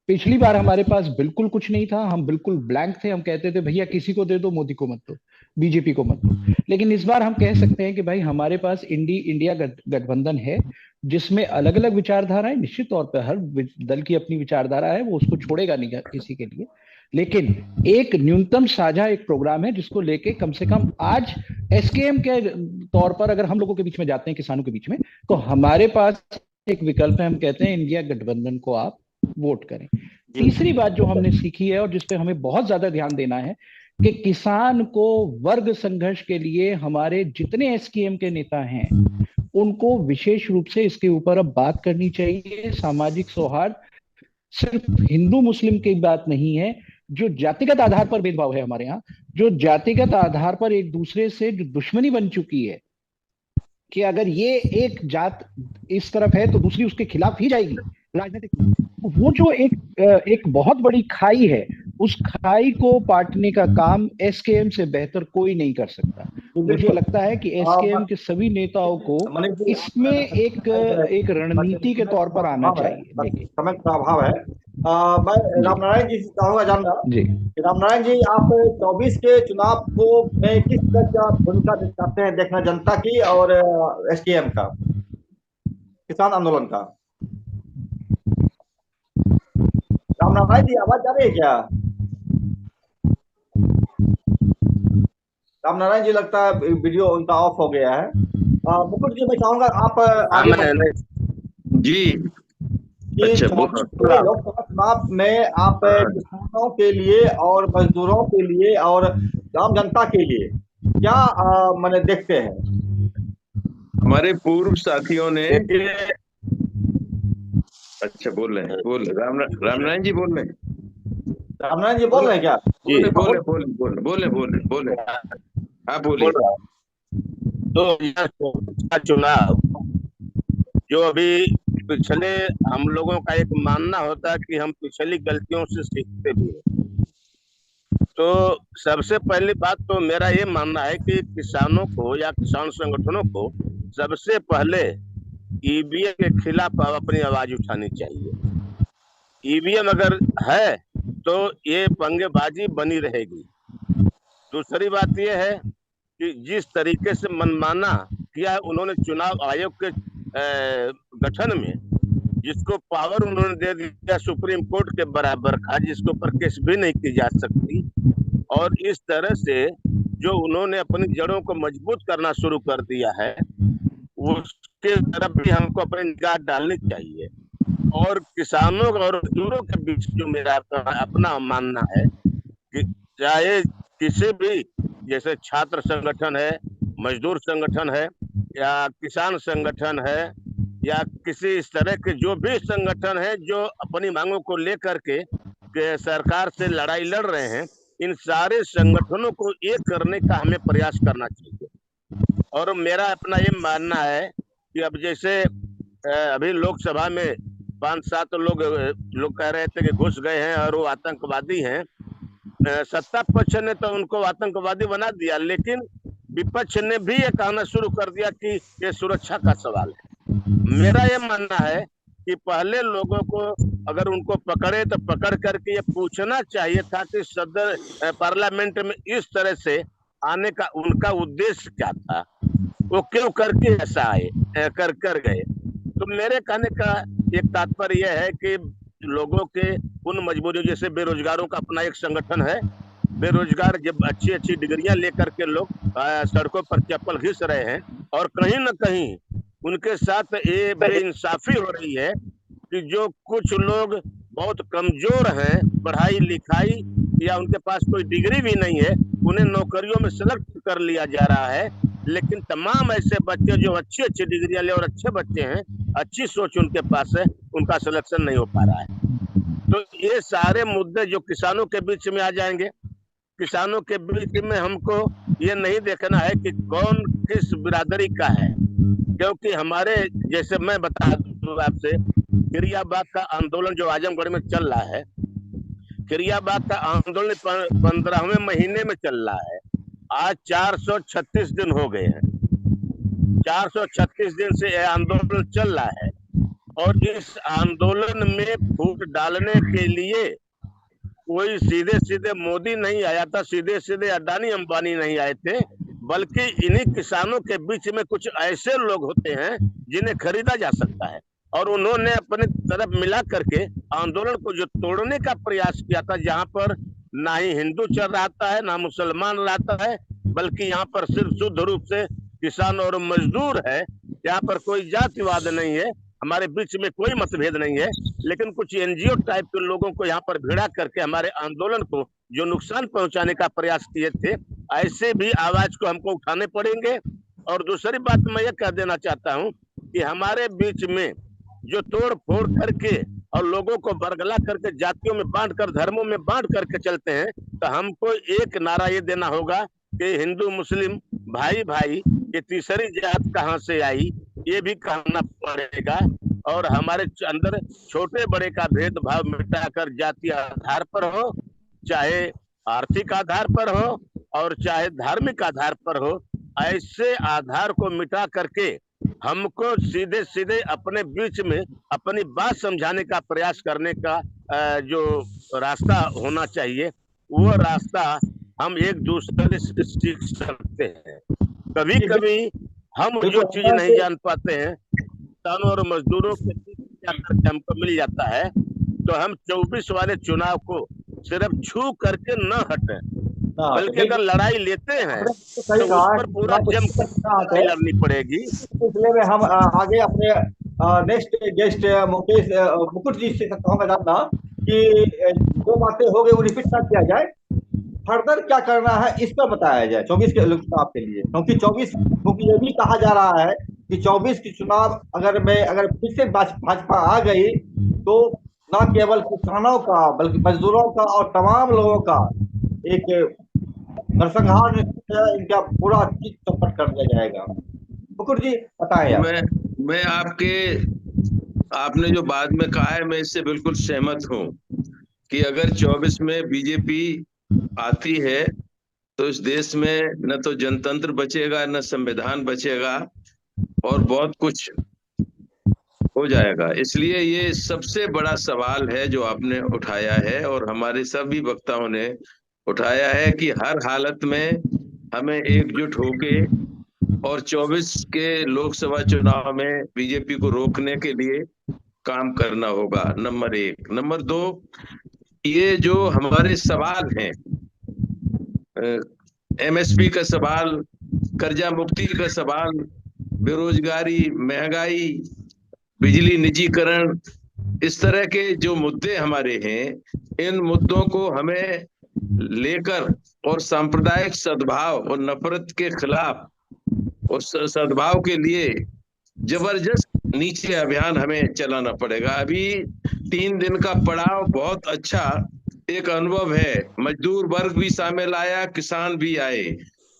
पिछली बार हमारे पास बिल्कुल कुछ नहीं था, हम बिल्कुल ब्लैंक थे। हम कहते थे भैया किसी को दे दो, मोदी को मत दो, बीजेपी को मत दो। लेकिन इस बार हम कह सकते हैं कि भाई हमारे पास इंडिया गठबंधन है, जिसमें अलग अलग विचारधाराएं, निश्चित तौर पर हर दल की अपनी विचारधारा है, वो उसको छोड़ेगा नहीं किसी के लिए, लेकिन एक न्यूनतम साझा एक प्रोग्राम है जिसको लेके कम से कम आज एसकेएम के तौर पर अगर हम लोगों के बीच में जाते हैं, किसानों के बीच में, तो हमारे पास एक विकल्प है। हम कहते हैं इंडिया गठबंधन को आप वोट करें। तीसरी बात जो हमने सीखी है और जिस पे हमें बहुत ज्यादा ध्यान देना है कि किसान को वर्ग संघर्ष के लिए हमारे जितने एसकेएम के नेता हैं उनको विशेष रूप से इसके ऊपर अब बात करनी चाहिए। सामाजिक सौहार्द सिर्फ हिंदू मुस्लिम की बात नहीं है, जो जातिगत आधार पर भेदभाव है हमारे यहाँ, जो जातिगत आधार पर एक दूसरे से जो दुश्मनी बन चुकी है कि अगर ये एक जात इस तरफ है तो दूसरी उसके खिलाफ ही जाएगी राजनीतिक, वो जो एक बहुत बड़ी खाई है, उस खाई को पाटने का काम एसकेएम से बेहतर कोई नहीं कर सकता। मुझे लगता है कि एसकेएम के सभी नेताओं को इसमें एक रणनीति के तौर पर आना चाहिए। समय का अभाव है। मैं रामनारायण जी से चाहूंगा जानना जी, रामनारायण जी, आप 24 के चुनाव को में किस तरह का भूमिका चाहते हैं देखना जनता की और एसकेएम का, किसान आंदोलन का? रामनारायण जी आवाज जा रही है क्या? रामनारायण जी लगता है वीडियो उनका ऑफ हो गया है। मुकुट जी, मैं चाहूंगा आप आगे जी। अच्छा, लोकसभा चुनाव में आप किसानों के लिए और मजदूरों के लिए और आम जनता के लिए क्या मैंने देखते हैं? हमारे पूर्व साथियों ने अच्छा बोल रहे हैं, रामनारायण जी बोल रहे हैं। रामनारायण जी बोल रहे हैं क्या? बोले आप बोलिए। तो चुनाव जो अभी पिछले हम लोगों का एक मानना होता है कि हम पिछली गलतियों से सीखते भी हैं। तो सबसे पहली बात तो मेरा ये मानना है कि किसानों को या किसान संगठनों को सबसे पहले ईवीएम के खिलाफ अपनी आवाज उठानी चाहिए। ईवीएम अगर है तो ये पंगेबाजी बनी रहेगी। दूसरी बात यह है कि जिस तरीके से मनमाना किया उन्होंने चुनाव आयोग के गठन में, जिसको पावर उन्होंने दे दिया सुप्रीम कोर्ट के बराबर का, जिसके ऊपर केस भी नहीं की जा सकती, और इस तरह से जो उन्होंने अपनी जड़ों को मजबूत करना शुरू कर दिया है, उसके तरफ भी हमको अपनी निगाह डालनी चाहिए। और किसानों और मजदूरों के बीच जो मेरा अपना मानना है कि चाहे किसी भी, जैसे छात्र संगठन है, मजदूर संगठन है, या किसान संगठन है, या किसी इस तरह के जो भी संगठन है जो अपनी मांगों को लेकर के सरकार से लड़ाई लड़ रहे हैं, इन सारे संगठनों को एक करने का हमें प्रयास करना चाहिए। और मेरा अपना ये मानना है कि अब जैसे अभी लोकसभा में 5-7 लोग कह रहे थे कि घुस गए हैं और वो आतंकवादी हैं। सत्ता पक्ष ने तो उनको आतंकवादी बना दिया, लेकिन विपक्ष ने भी ये कहना शुरू कर दिया कि ये सुरक्षा का सवाल है। मेरा ये मानना है कि पहले लोगों को अगर उनको पकड़े तो पकड़ करके ये पूछना चाहिए था कि सदर पार्लियामेंट में इस तरह से आने का उनका उद्देश्य क्या था, वो क्यों करके ऐसा आए कर गए। तो मेरे कहने का एक तात्पर्य यह है कि लोगों के उन मजबूरियों, जैसे बेरोजगारों का अपना एक संगठन है, बेरोजगार जब अच्छी डिग्रियां लेकर के लोग सड़कों पर चप्पल घिस रहे हैं, और कहीं ना कहीं उनके साथ ये बेइंसाफी हो रही है कि जो कुछ लोग बहुत कमजोर हैं, पढ़ाई लिखाई या उनके पास कोई डिग्री भी नहीं है, उन्हें नौकरियों में सेलेक्ट कर लिया जा रहा है। लेकिन तमाम ऐसे बच्चे जो अच्छी डिग्रियां ले और अच्छे बच्चे हैं, अच्छी सोच उनके पास है, उनका सिलेक्शन नहीं हो पा रहा है। तो ये सारे मुद्दे जो किसानों के बीच में आ जाएंगे, किसानों के बीच में हमको ये नहीं देखना है कि कौन किस बिरादरी का है, क्योंकि हमारे जैसे मैं बता दूं आपसे, खिरियाबाद का आंदोलन जो आजमगढ़ में चल रहा है, खिरियाबाद का आंदोलन 15वें महीने में चल रहा है। आज 436 दिन हो गए हैं, 436 दिन से यह आंदोलन चल रहा है। और इस आंदोलन में फूट डालने के लिए कोई सीधे सीधे मोदी नहीं आया था, सीधे सीधे अडानी अंबानी नहीं आए थे, बल्कि इन्हीं किसानों के बीच में कुछ ऐसे लोग होते हैं जिन्हें खरीदा जा सकता है, और उन्होंने अपनी तरफ मिला करके आंदोलन को जो तोड़ने का प्रयास किया था, जहां पर ना ही हिंदू चल रहा है ना मुसलमान रहता है, बल्कि यहाँ पर सिर्फ शुद्ध रूप से किसान और मजदूर है, यहाँ पर कोई जातिवाद नहीं है। हमारे बीच में कोई मतभेद नहीं है, लेकिन कुछ एनजीओ टाइप के लोगों को यहाँ पर भिड़ा करके हमारे आंदोलन को जो नुकसान पहुंचाने का प्रयास किए थे, ऐसे भी आवाज को हमको उठाने पड़ेंगे। और दूसरी बात मैं ये कह देना चाहता हूँ कि हमारे बीच में जो तोड़ फोड़ करके और लोगों को बरगला करके जातियों में बांट कर, धर्मों में बांट करके चलते हैं, तो हमको एक नारा ये देना होगा कि हिंदू मुस्लिम भाई भाई, ये तीसरी जात कहाँ से आई, ये भी कहना पड़ेगा। और हमारे अंदर छोटे बड़े का भेदभाव मिटाकर जातीय आधार पर हो, चाहे आर्थिक आधार पर हो और चाहे धार्मिक आधार पर हो, ऐसे आधार को मिटा करके हमको सीधे सीधे अपने बीच में अपनी बात समझाने का प्रयास करने का जो रास्ता होना चाहिए, वो रास्ता हम एक दूसरे से सीख सकते हैं। कभी कभी हम जो चीज नहीं जान पाते हैं, किसानों और मजदूरों के क्या करके हमको मिल जाता है, तो हम 24 वाले चुनाव को सिर्फ छू करके न हटे, बल्कि अगर लड़ाई लेते हैं तो उस पर पूरा जम कर लड़नी पड़ेगी। इसलिए में हम आगे अपने नेक्स्ट गेस्ट मुकुट जी से कहूँगा जानना कि जो बातें हो गई वो रिपीट ना किया जाए, फर्दर क्या करना है इस पर बताया जाए 24 के चुनाव के लिए। क्योंकि 24 क्योंकि ये भी कहा जा रहा है कि 24 की चुनाव अगर फिर से भाजपा आ गई तो न केवल किसानों का बल्कि मजदूरों का और तमाम लोगों का एक नरसंहार इनका पूरा चीज चौपट कर दिया जाएगा। मुकुट जी बताएं यार। मैं आपने जो बाद में कहा है, मैं इससे बिल्कुल सहमत हूँ कि अगर 24 में बीजेपी आती है तो इस देश में न तो जनतंत्र बचेगा, न संविधान बचेगा और बहुत कुछ हो जाएगा। इसलिए ये सबसे बड़ा सवाल है जो आपने उठाया है और हमारे सभी वक्ताओं ने उठाया है कि हर हालत में हमें एकजुट होके और 24 के लोकसभा चुनाव में बीजेपी को रोकने के लिए काम करना होगा, नंबर 1। नंबर 2, ये जो हमारे सवाल हैं, एमएसपी का सवाल, कर्जा मुक्ति का सवाल, बेरोजगारी, महंगाई, बिजली निजीकरण, इस तरह के जो मुद्दे हमारे हैं, इन मुद्दों को हमें लेकर और सांप्रदायिक सद्भाव और नफरत के खिलाफ और सद्भाव के लिए जबरदस्त नीचे अभियान हमें चलाना पड़ेगा। अभी 3 दिन का पड़ाव बहुत अच्छा एक अनुभव है, मजदूर वर्ग भी शामिल आया, किसान भी आए,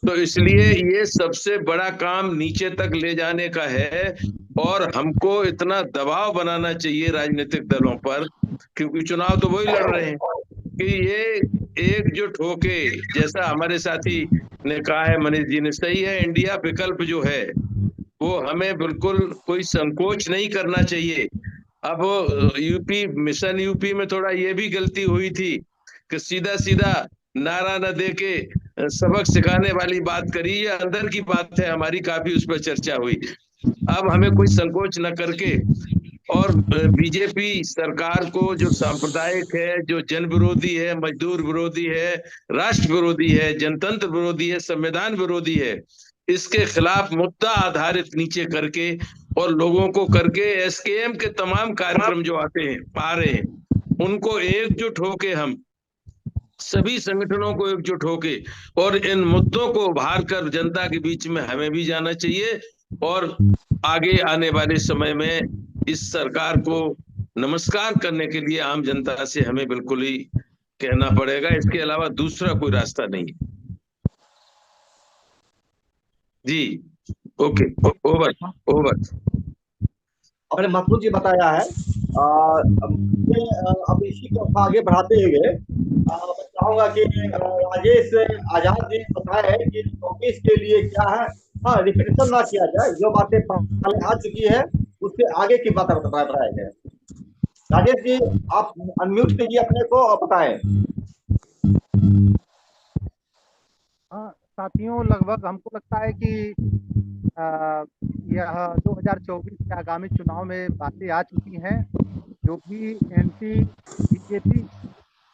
तो इसलिए ये सबसे बड़ा काम नीचे तक ले जाने का है और हमको इतना दबाव बनाना चाहिए राजनीतिक दलों पर, क्योंकि चुनाव तो वही लड़ रहे हैं, कि ये एकजुट होके, जैसा हमारे साथी ने कहा है, मनीष जी ने, सही है, इंडिया विकल्प जो है वो हमें बिल्कुल कोई संकोच नहीं करना चाहिए। अब यूपी मिशन यूपी में थोड़ा ये भी गलती हुई थी कि सीधा सीधा नारा न दे के सबक सिखाने वाली बात करी, ये अंदर की बात है हमारी, काफी उस पर चर्चा हुई। अब हमें कोई संकोच न करके और बीजेपी सरकार को जो सांप्रदायिक है, जो जन विरोधी है, मजदूर विरोधी है, राष्ट्र विरोधी है, जनतंत्र विरोधी है, संविधान विरोधी है, इसके खिलाफ मुद्दा आधारित नीचे करके और लोगों को करके एसकेएम के तमाम कार्यक्रम जो आ रहे हैं उनको एकजुट होके, हम सभी संगठनों को एकजुट होके और इन मुद्दों को उभार कर जनता के बीच में हमें भी जाना चाहिए और आगे आने वाले समय में इस सरकार को नमस्कार करने के लिए आम जनता से हमें बिल्कुल ही कहना पड़ेगा, इसके अलावा दूसरा कोई रास्ता नहीं। जी ओके, ओवर। अपने महफूज जी बताया है। अब इसी को आगे बढ़ाते हुए मैं चाहूंगा कि राजेश आजाद जी बताए कि 24 के लिए क्या है। हाँ, रिपीटेशन ना किया जाए, जो बातें पहले आ चुकी है उससे आगे की बातें बताया जाए। राजेश जी आप अनम्यूट कीजिए अपने को और बताएं। हाँ साथियों, लगभग हमको लगता है कि यह 2024 के आगामी चुनाव में बातें आ चुकी हैं, जो भी एंटी बीजेपी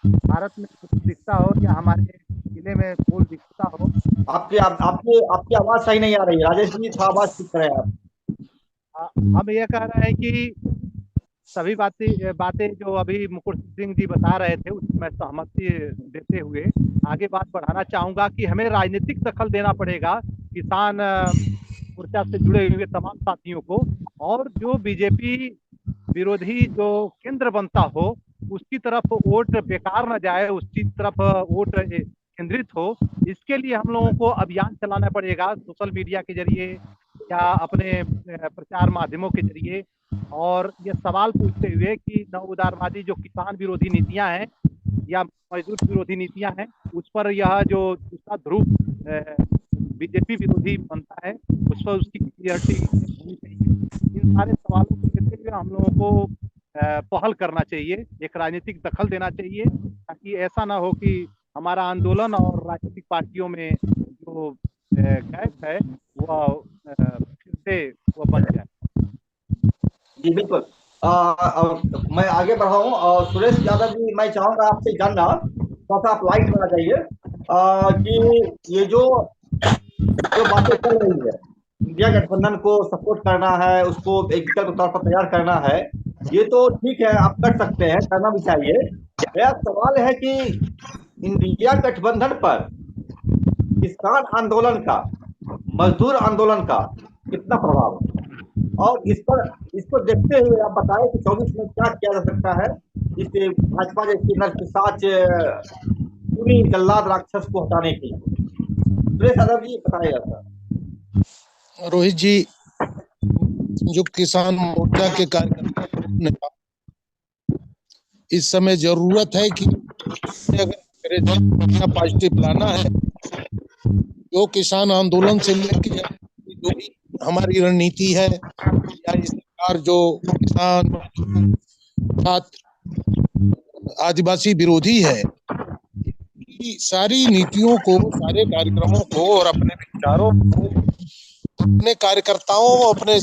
भारत में दिखता हो या हमारे जिले में बोल दिखता हो। आपकी आवाज सही नहीं आ रही है राजेश जी, थोड़ा आवाज ठीक करें आप। हम ये कह रहे हैं कि सभी बातें जो अभी मुकुट सिंह जी बता रहे थे उसमें मैं सहमति देते हुए आगे बात बढ़ाना चाहूंगा कि हमें राजनीतिक दखल देना पड़ेगा किसान मोर्चा से जुड़े हुए तमाम साथियों को, और जो बीजेपी विरोधी जो केंद्र बनता हो उसकी तरफ वोट बेकार न जाए, उसकी तरफ वोट केंद्रित हो। इसके लिए हम लोगों को अभियान चलाना पड़ेगा सोशल मीडिया के जरिए या अपने प्रचार माध्यमों के जरिए, और ये सवाल पूछते हुए कि नव उदारवादी जो किसान विरोधी नीतियां हैं या मजदूर विरोधी नीतियां हैं उस पर यह जो दूसरा ध्रुव बीजेपी विरोधी बनता है उस पर उसकी क्लियरिटी होनी चाहिए। इन सारे सवालों को लेते हुए हम लोगों को पहल करना चाहिए, एक राजनीतिक दखल देना चाहिए, ताकि ऐसा ना हो कि हमारा आंदोलन और राजनीतिक पार्टियों में जो गैप है वह फिर से वह बन जाए। जी बिल्कुल। मैं आगे बढ़ाऊं और सुरेश यादव जी, मैं चाहूंगा आपसे जानना, थोड़ा सा आप लाइट में आ जाइए कि ये जो बातें चल रही है, इंडिया गठबंधन को सपोर्ट करना है, उसको एक विकल्प के तौर पर तैयार करना है, ये तो ठीक है, आप कर सकते हैं, करना भी चाहिए। मेरा सवाल है कि इंडिया गठबंधन पर किसान आंदोलन का, मजदूर आंदोलन का कितना प्रभाव है, और इसको देखते हुए आप बताएं कि 24 में क्या किया जा सकता है इस भाजपा जैसी नरपिशाच पूरी जल्लाद राक्षस को हटाने के लिए। सुरेश यादव जी बताइएगा सर। रोहित जी, जो किसान मोर्चा के कार्यकर्ता ने इस समय जरूरत है कि अगर पॉजिटिव लाना है, जो किसान आंदोलन से लेकर जो भी हमारी रणनीति है या इस सरकार जो किसान आदिवासी विरोधी है, सारी नीतियों को, सारे कार्यक्रमों को और अपने विचारों को अपने कार्यकर्ताओं, अपने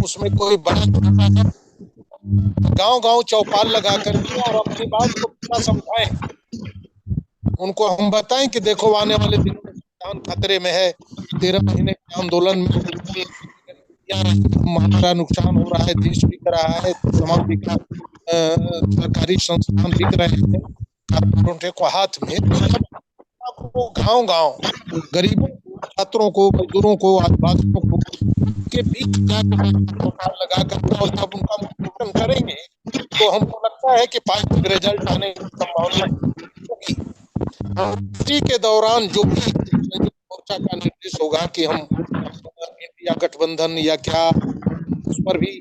उसमें कोई बड़ा गांव-गांव चौपाल लगा करके और अपनी बात को पूरा समझाएं। उनको हम बताएं कि देखो आने वाले दिनों में किसान खतरे में है, 13 महीने के आंदोलन में हमारा नुकसान हो रहा है, देश बिक रहा है, तमाम सरकारी संस्थान बिक रहे हैं कारपोरेटों को हाथ में। गांव-गांव गरीबों, छात्रों को, मजदूरों को, आदिवासियों को के बीच लगा कर और जब उनका मूल्यांकन करेंगे तो हमको लगता है कि पॉजिटिव रिजल्ट आने की संभावना होगी। इसी के दौरान जो भी मोर्चा का निर्देश होगा कि हम इंडिया गठबंधन या क्या, उस पर भी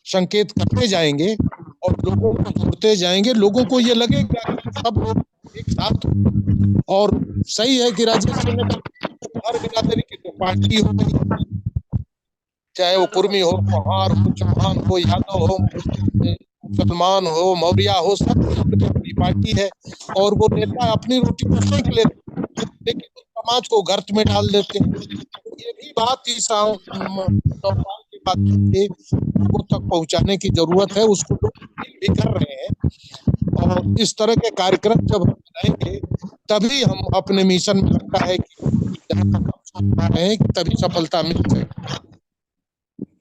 संकेत करते जाएंगे और लोगों को जोड़ते जाएंगे। लोगों को ये लगेगा सब लोग एक साथ, और सही है कि राजेश ने हर बिरादरी की तो पार्टी हो, चाहे वो कुर्मी हो, कुम्हार हो, चौहान हो, यादव हो, मुसलमान हो, मौर्य हो, सब अपनी पार्टी है और वो नेता अपनी रोटी को सेक लेते, लेकिन समाज को गर्त में डाल देते हैं। ये भी बात इस लोगों तक पहुंचाने की जरूरत है, उसको भी कर रहे हैं। और इस तरह के कार्यक्रम जब हम बनाएंगे तभी हम अपने मिशन में, लगता है कि जहाँ तक हम सोच पा रहे हैं कि तभी सफलता मिल सकेगी।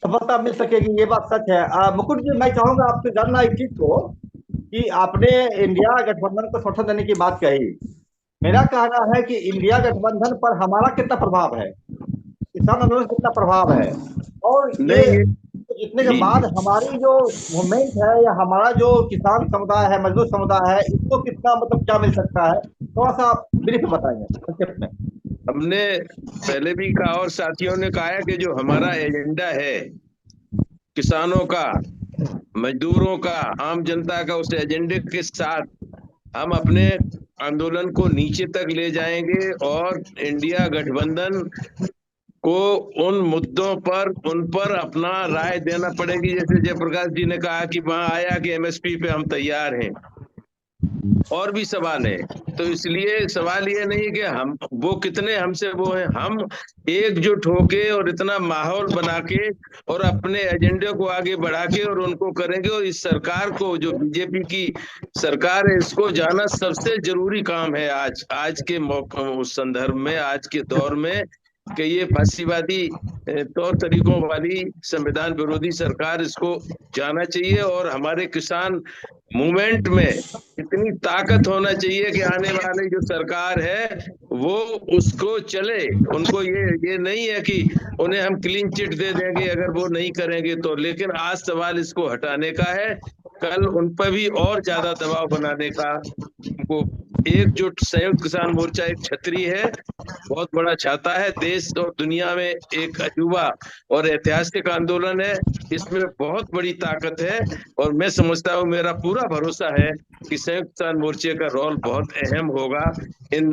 सफलता मिल सकेगी, ये बात सच है। मुकुट जी, मैं चाहूंगा आपसे जानना एक चीज को कि आपने इंडिया गठबंधन को समर्थन देने की बात कही। मेरा कहना है कि इंडिया गठबंधन पर हमारा कितना प्रभाव है, किसान आंदोलन कितना प्रभाव है, और ये जितने के बाद हमारी जो मूवमेंट है या हमारा जो किसान समुदाय है, मजदूर समुदाय है, इसको कितना मतलब क्या मिल सकता है, थोड़ा सा ब्रीफ बताएंगे संक्षिप्त में। हमने पहले भी कहा और साथियों ने कहा कि जो हमारा एजेंडा है किसानों का, मजदूरों का, आम जनता का, उस एजेंडे के साथ हम अपने आंदोलन को नीचे तक ले जाएंगे और इंडिया गठबंधन को उन मुद्दों पर, उन पर अपना राय देना पड़ेगी। जैसे जयप्रकाश जी ने कहा कि वहां आया कि एमएसपी पे हम तैयार हैं, और भी सवाल है। तो इसलिए सवाल ये नहीं है कि हम वो कितने हमसे वो हैं, हम एकजुट होके और इतना माहौल बना के और अपने एजेंडे को आगे बढ़ा के और उनको करेंगे। और इस सरकार को, जो बीजेपी की सरकार है, इसको जाना सबसे जरूरी काम है आज के मौके, उस संदर्भ में, आज के दौर में, कि ये फांसीवादी तौर तरीकों वाली संविधान विरोधी सरकार, इसको जाना चाहिए। और हमारे किसान मूवमेंट में इतनी ताकत होना चाहिए कि आने वाली जो सरकार है वो उसको चले। उनको ये नहीं है कि उन्हें हम क्लीन चिट दे देंगे अगर वो नहीं करेंगे तो, लेकिन आज सवाल इसको हटाने का है, कल उन पर भी और ज्यादा दबाव बनाने का। हमको एकजुट संयुक्त किसान मोर्चा एक छतरी है, बहुत बड़ा छाता है, देश और दुनिया में एक अजूबा और ऐतिहासिक आंदोलन है, इसमें बहुत बड़ी ताकत है। और मैं समझता हूँ, मेरा पूरा भरोसा है कि संयुक्त किसान मोर्चे का रोल बहुत अहम होगा। इन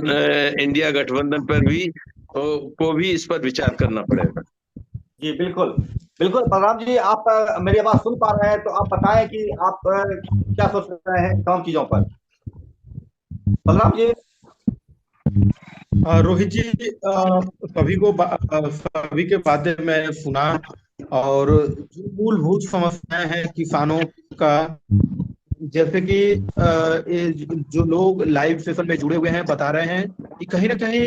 इंडिया गठबंधन पर भी को भी इस पर विचार करना पड़ेगा। जी बिल्कुल बिल्कुल। बलराम जी, आप मेरी आवाज सुन पा रहे हैं तो आप बताएं कि आप क्या सोच रहे हैं तमाम चीजों पर। बलराम जी। रोहित जी, सभी के बातें मैं सुना, और जो मूलभूत समस्याएं हैं किसानों का, जैसे कि ये जो लोग लाइव सेशन में जुड़े हुए हैं बता रहे हैं कि कहीं ना कहीं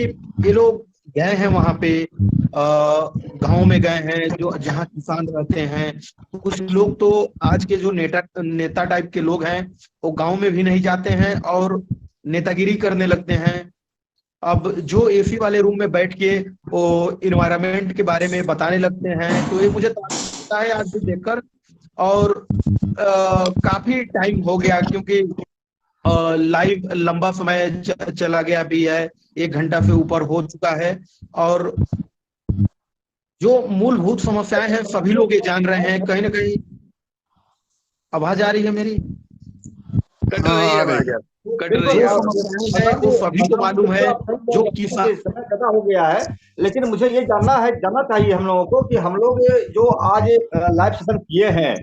ये लोग गए हैं वहां पे, गांव में गए हैं जो जहां किसान रहते हैं। कुछ लोग तो आज के जो नेता टाइप के लोग हैं वो गांव में भी नहीं जाते हैं और नेतागिरी करने लगते हैं। अब जो एसी वाले रूम में बैठ के वो इन्वायरमेंट के बारे में बताने लगते हैं, तो ये मुझे लगता है आज भी देखकर। और काफी टाइम हो गया, क्योंकि लाइव लंबा समय चला गया भी है, 1 घंटा से ऊपर हो चुका है। और जो मूलभूत समस्याएं हैं सभी लोग ये जान रहे हैं। कहीं ना कहीं आवाज आ रही है मेरी? कट रही है आवाज, कट रही है। समस्याएं हैं वो सभी को मालूम है, जो किसान समय ज्यादा हो गया है। लेकिन मुझे ये जानना चाहिए हम लोगों को कि हम लोग जो आज लाइव सेशन किए हैं,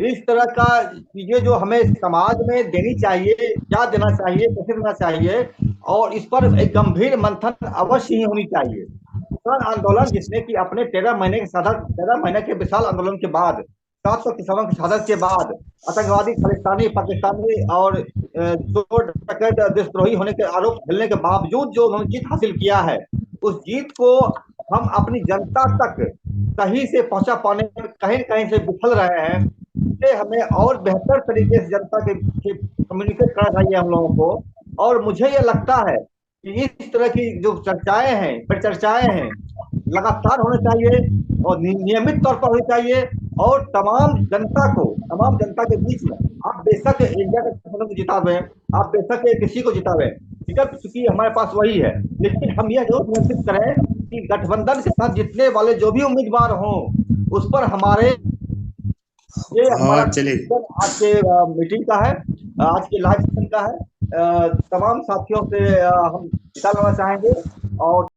इस तरह का चीजें जो हमें समाज में देनी चाहिए, क्या देना चाहिए, कैसे देना चाहिए, और इस पर एक गंभीर मंथन अवश्य ही होनी चाहिए। किसान आंदोलन जिसने कि अपने 13 महीने के विशाल आंदोलन के बाद, 700 किसानों की शहादत के बाद, आतंकवादी खालिस्तानी पाकिस्तानी और चोर डकैत देशद्रोही होने के आरोप मिलने के बावजूद जो उन्होंने जीत हासिल किया है, उस जीत को हम अपनी जनता तक सही से पहुंचा पाने में कहीं कहीं से विफल रहे हैं। इसलिए हमें और बेहतर तरीके से जनता के कम्युनिकेट करना चाहिए हम लोगों को। और मुझे ये लगता है कि इस तरह की जो चर्चाएं हैं, परिचर्चाएं हैं, लगातार होने चाहिए और नियमित तौर पर होनी चाहिए। और तमाम जनता के बीच में, आप बेशक इंडिया के गठबंधन को जितावे, आप बेशक किसी को जितावे, टिकट चूंकि हमारे पास वही है, लेकिन हम यह जरूर सुनिश्चित करें कि गठबंधन के साथ जीतने वाले जो भी उम्मीदवार हों, उस पर हमारे ये हमारा आज के मीटिंग का है, आज के लाइव सेशन का है, तमाम साथियों से हम विदा लेना चाहेंगे। और